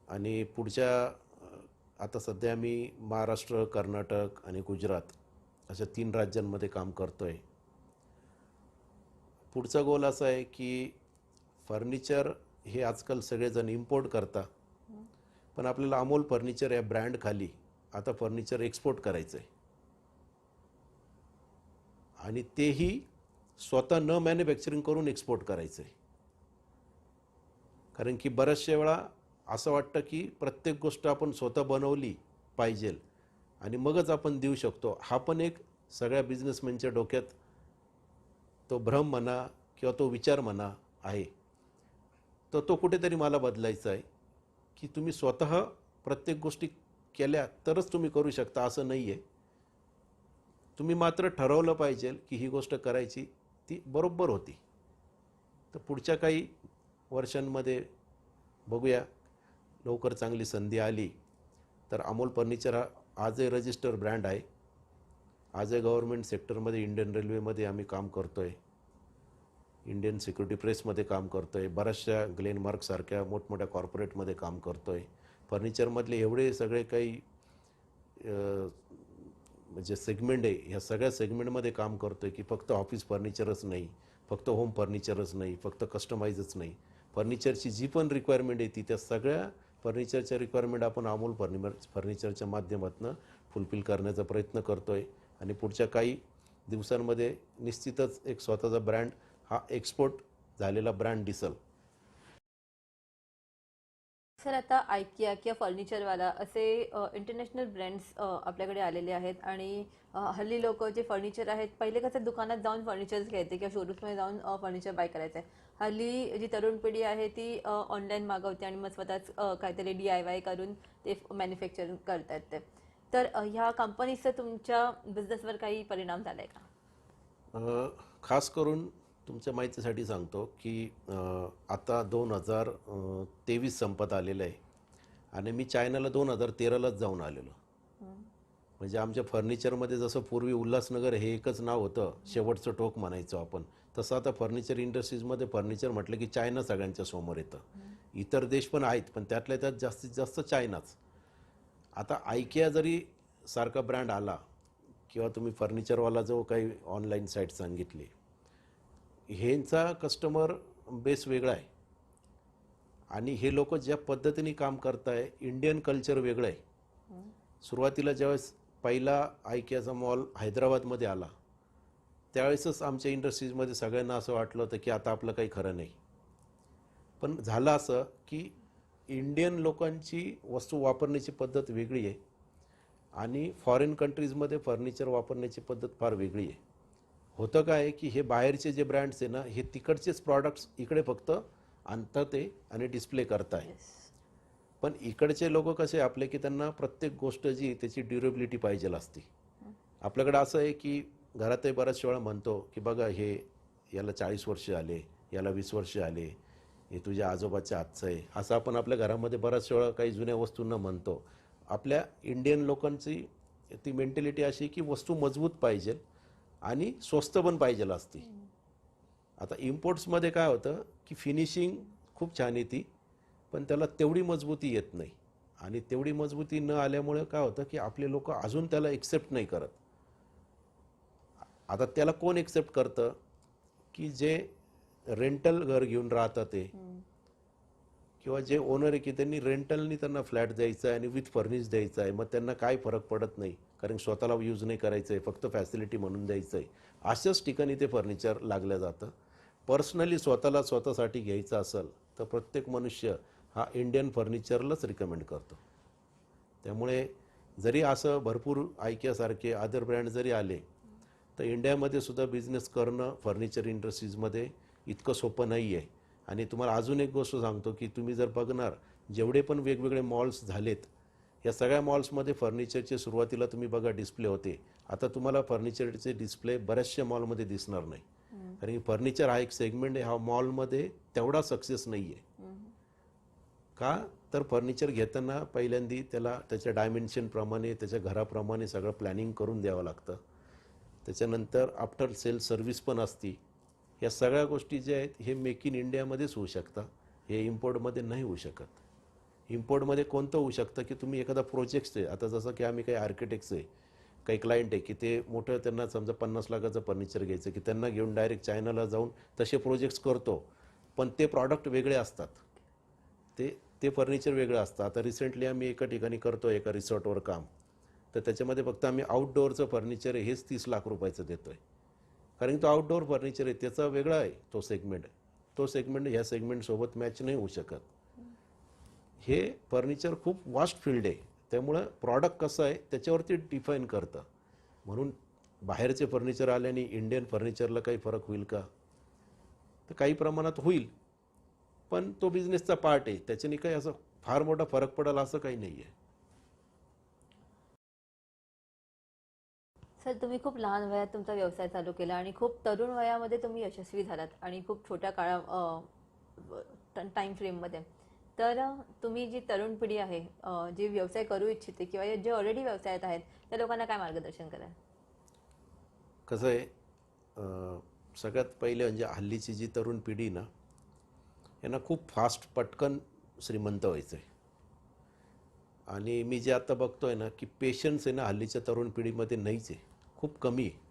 आणि पुढच्या आता सध्या मी महाराष्ट्र, कर्नाटक आणि गुजरात अशा 3 राज्यांमध्ये काम करतो आहे. पुढचा गोल असा आहे की फर्निचर हे आजकाल सगळेजण इम्पोर्ट करतात, पण आपल्याला अमोल फर्निचर या ब्रँडखाली आता फर्निचर एक्सपोर्ट करायचं आहे. आणि तेही स्वतः न मॅन्युफॅक्चरिंग करून एक्सपोर्ट करायचं आहे. कारण की बऱ्याचशा वेळा असं वाटतं की प्रत्येक गोष्ट आपण स्वतः बनवली पाहिजे आणि मगच आपण देऊ शकतो. हा पण एक सगळ्या बिझनेसमॅनच्या डोक्यात तो भ्रम म्हणा किंवा तो विचार म्हणा आहे. तर तो कुठेतरी मला बदलायचा आहे की तुम्ही स्वतः प्रत्येक गोष्टी केल्या तरच तुम्ही करू शकता असं नाही आहे. तुम्ही मात्र ठरवलं पाहिजे की ही गोष्ट करायची, ती बरोबर होती. तर पुढच्या काही वर्षांमध्ये बघूया, लवकर चांगली संधी आली तर अमोल फर्निचर हा आजही रजिस्टर ब्रँड आहे. आजही गव्हर्नमेंट सेक्टरमध्ये इंडियन रेल्वेमध्ये आम्ही काम करतो आहे. इंडियन सिक्युरिटी प्रेसमध्ये काम करतो आहे, बऱ्याचशा ग्लेनमार्कसारख्या मोठमोठ्या कॉर्पोरेटमध्ये काम करतो आहे. फर्निचरमधले एवढे सगळे काही म्हणजे सेगमेंट आहे, ह्या सगळ्या सेगमेंटमध्ये काम करतो आहे की फक्त ऑफिस फर्निचरच नाही, फक्त होम फर्निचरच नाही, फक्त कस्टमाइजच नाही. फर्निचरची जी पण रिक्वायरमेंट आहे ती त्या सगळ्या फर्निचरच्या रिक्वायरमेंट आपण अमोल फर्निचरच्या माध्यमातून फुलफिल करण्याचा प्रयत्न करतो आहे. आणि पुढच्या काही दिवसांमध्ये निश्चितच एक स्वतःचा ब्रँड हा एक्सपोर्ट झालेला ब्रँड दिसेल. सर आता आयकिया किंवा फर्निचरवाला असे इंटरनॅशनल ब्रँड्स आपल्याकडे आलेले आहेत आणि हल्ली लोक जे फर्निचर आहेत पहिले कसं दुकानात जाऊन फर्निचर्स घ्यायचे किंवा शोरूम्समध्ये जाऊन फर्निचर बाय करायचं आहे. हल्ली जी तरुण पिढी आहे ती ऑनलाईन मागवते आणि मग स्वतःच काहीतरी DIY करून ते मॅन्युफॅक्चर करतात ते. तर ह्या कंपनीचा तुमच्या बिझनेसवर काही परिणाम झाला आहे का? खास करून तुमच्या माहितीसाठी सांगतो की आता 2023 संपत आलेलं आहे आणि मी चायनाला 2013लाच जाऊन आलेलो. म्हणजे आमच्या फर्निचरमध्ये जसं पूर्वी उल्हासनगर हे एकच नाव होतं, शेवटचं टोक म्हणायचो आपण, तसं आता फर्निचर इंडस्ट्रीजमध्ये फर्निचर म्हटलं की चायना सगळ्यांच्या समोर येतं. इतर देश पण आहेत पण त्यातल्या त्यात जास्तीत जास्त चायनाच. आता आयकिया जरी सारखा ब्रँड आला किंवा तुम्ही फर्निचरवाला जो काही ऑनलाईन साईट सांगितली, ह्यांचा कस्टमर बेस वेगळा आहे आणि हे लोक ज्या पद्धतीने काम करताय, इंडियन कल्चर वेगळं आहे. सुरुवातीला ज्यावेळेस पहिला आयकियाचा मॉल हैदराबादमध्ये आला त्यावेळेसच आमच्या इंडस्ट्रीजमध्ये सगळ्यांना असं वाटलं होतं की आता आपलं काही खरं नाही. पण झालं असं की इंडियन लोकांची वस्तू वापरण्याची पद्धत वेगळी आहे आणि फॉरेन कंट्रीजमध्ये फर्निचर वापरण्याची पद्धत फार वेगळी आहे. होतं काय आहे की हे बाहेरचे जे ब्रँड्स आहे ना, हे तिकडचेच प्रॉडक्ट्स इकडे फक्त आणतात ते आणि डिस्प्ले करताय. पण इकडचे लोक कसे आपले की त्यांना प्रत्येक गोष्ट जी त्याची ड्युरेबिलिटी पाहिजे असते. आपल्याकडे असं आहे की घरातही बऱ्याच वेळा म्हणतो की बघा हे याला 40 वर्ष आले, याला 20 वर्ष आले, हे तुझ्या आजोबाच्या हातचं आहे, असं आपण आपल्या घरामध्ये बऱ्याच वेळा काही जुन्या वस्तूंना म्हणतो. आपल्या इंडियन लोकांची ती मेंटॅलिटी अशी की वस्तू मजबूत पाहिजे आणि स्वस्त पण पाहिजे असते. आता इम्पोर्ट्समध्ये काय होतं की फिनिशिंग खूप छान येते पण त्याला तेवढी मजबूती येत नाही आणि तेवढी मजबूती न आल्यामुळे काय होतं की आपले लोक अजून त्याला एक्सेप्ट नाही करत. आता त्याला कोण एक्सेप्ट करतं की जे रेंटल घर घेऊन राहतात ते किंवा जे ओनर आहे की त्यांनी रेंटलनी त्यांना फ्लॅट द्यायचा आहे आणि विथ फर्निश द्यायचा आहे, मग त्यांना काय फरक पडत नाही कारण स्वतःला यूज नाही करायचं आहे, फक्त फॅसिलिटी म्हणून द्यायचं आहे. अशाच ठिकाणी ते फर्निचर लागलं जातं. पर्सनली स्वतःला स्वतःसाठी घ्यायचं असेल तर प्रत्येक मनुष्य हा इंडियन फर्निचरलाच रिकमेंड करतो. त्यामुळे जरी असं भरपूर आयकियासारखे अदर ब्रँड जरी आले तर इंडियामध्ये सुद्धा बिझनेस करणं फर्निचर इंडस्ट्रीजमध्ये इतकं सोपं नाही आहे. आणि तुम्हाला अजून एक गोष्ट सांगतो की तुम्ही जर बघणार जेवढे पण वेगवेगळे मॉल्स झालेत, या सगळ्या मॉल्समध्ये फर्निचरचे सुरुवातीला तुम्ही बघा डिस्प्ले होते, आता तुम्हाला फर्निचरचे डिस्प्ले बऱ्याचशा मॉलमध्ये दिसणार नाही. कारण की फर्निचर हा एक सेगमेंट आहे, हा मॉलमध्ये तेवढा सक्सेस नाही आहे. का तर फर्निचर घेताना पहिल्यांदा त्याला त्याच्या डायमेन्शनप्रमाणे त्याच्या घराप्रमाणे सगळं प्लॅनिंग करून द्यावं लागतं. त्याच्यानंतर आफ्टर सेल सर्व्हिस पण असती. या सगळ्या गोष्टी ज्या आहेत हे मेक इन इंडियामध्येच होऊ शकतात, हे इम्पोर्टमध्ये नाही होऊ शकत. इम्पोर्टमध्ये कोणतं होऊ शकतं की तुम्ही एखादा प्रोजेक्ट्स आहे, आता जसं की आम्ही काही आर्किटेक्ट्स आहे, काही क्लायंट आहे की ते मोठं त्यांना समजा 50 लाखाचं फर्निचर घ्यायचं की त्यांना घेऊन डायरेक्ट चायनाला जाऊन तसे प्रोजेक्ट्स करतो, पण ते प्रॉडक्ट वेगळे असतात, ते ते फर्निचर वेगळं असतं. आता रिसेंटली आम्ही एका ठिकाणी करतो एका रिसॉर्टवर काम, तर त्याच्यामध्ये फक्त आम्ही आउटडोअरचं फर्निचर आहे हेच 30 लाख रुपयाचं देतो आहे. कारण तो आउटडोअर फर्निचर आहे त्याचा वेगळा आहे तो सेगमेंट, तो सेगमेंट ह्या सेगमेंटसोबत मॅच नाही होऊ शकत. हे फर्निचर खूप वास्ट फील्ड आहे, त्यामुळं प्रॉडक्ट कसं आहे त्याच्यावरती डिफाईन करतं. म्हणून बाहेरचे फर्निचर आल्याने इंडियन फर्निचरला काही फरक होईल का, तर काही प्रमाणात होईल, पण तो बिझनेसचा पार्ट आहे, त्याच्याने काही असं फार मोठा फरक पडेल असं काही नाही आहे. सर तुम्ही खूप लहान वयात तुमचा व्यवसाय चालू केला आणि खूप तरुण वयामध्ये तुम्ही यशस्वी झालात आणि खूप छोट्या टाईम फ्रेममध्ये. तर तुम्ही जी तरुण पिढी आहे जी व्यवसाय करू इच्छिते किंवा जे ऑलरेडी व्यवसायात आहेत त्या लोकांना काय मार्गदर्शन कराल? कसं आहे सगळ्यात पहिले म्हणजे हल्लीची जी तरुण पिढी ना, यांना खूप फास्ट पटकन श्रीमंत व्हायचं आहे. आणि मी जे आता बघतोय ना, की पेशन्स आहे ना हल्लीच्या तरुण पिढीमध्ये नाहीच आहे, खूप कमी आहे.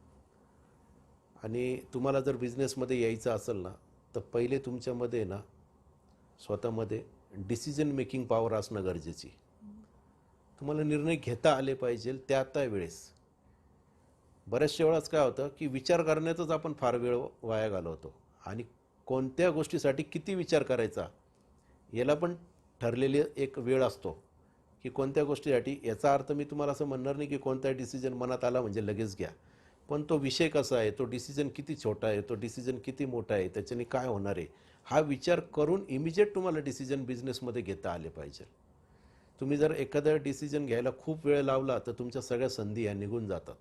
आणि तुम्हाला जर बिझनेसमध्ये यायचं असेल ना, तर पहिले तुमच्यामध्ये ना स्वतःमध्ये डिसिजन मेकिंग पॉवर असणं गरजेची. तुम्हाला निर्णय घेता आले पाहिजे त्या वेळेस. बऱ्याचशा वेळाच काय होतं, की विचार करण्यातच आपण फार वेळ वाया घालवतो. आणि कोणत्या गोष्टीसाठी किती विचार करायचा याला पण ठरलेली एक वेळ असतो, की कोणत्या गोष्टीसाठी. याचा अर्थ मी तुम्हाला असं म्हणणार नाही की कोणता डिसिजन मनात आला म्हणजे लगेच घ्या. पण तो विषय कसा आहे, तो डिसिजन किती छोटा आहे, तो डिसिजन किती मोठा आहे, त्याच्याने काय होणार आहे, हा विचार करून इमिजिएट तुम्हाला डिसिजन बिझनेसमध्ये घेता आले पाहिजे. तुम्ही जर एखादा डिसिजन घ्यायला खूप वेळ लावला तर तुमच्या सगळ्या संधी या निघून जातात.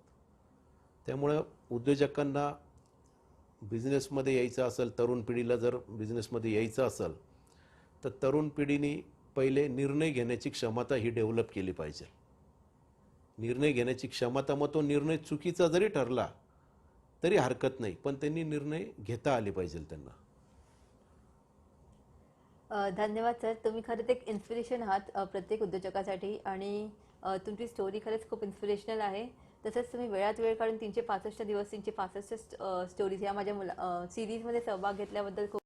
त्यामुळं उद्योजकांना बिझनेसमध्ये यायचं असेल, तरुण पिढीला जर बिझनेसमध्ये यायचं असेल, तर तरुण पिढीने पहिले निर्णय घेण्याची क्षमता ही डेव्हलप केली पाहिजे. निर्णय घेण्याची क्षमता, मग तो निर्णय चुकीचा जरी ठरला तरी हरकत नाही, पण त्यांनी निर्णय घेता आले पाहिजे त्यांना. धन्यवाद सर, तुम्ही खरंच एक इन्स्पिरेशन आहात प्रत्येक उद्योजकासाठी. आणि तुमची स्टोरी खरंच खूप इन्स्पिरेशनल आहे. तसंच तुम्ही वेळात वेळ काढून 365 दिवस 365 स्टोरीज या माझ्या सिरीजमध्ये सहभाग घेतल्याबद्दल खूप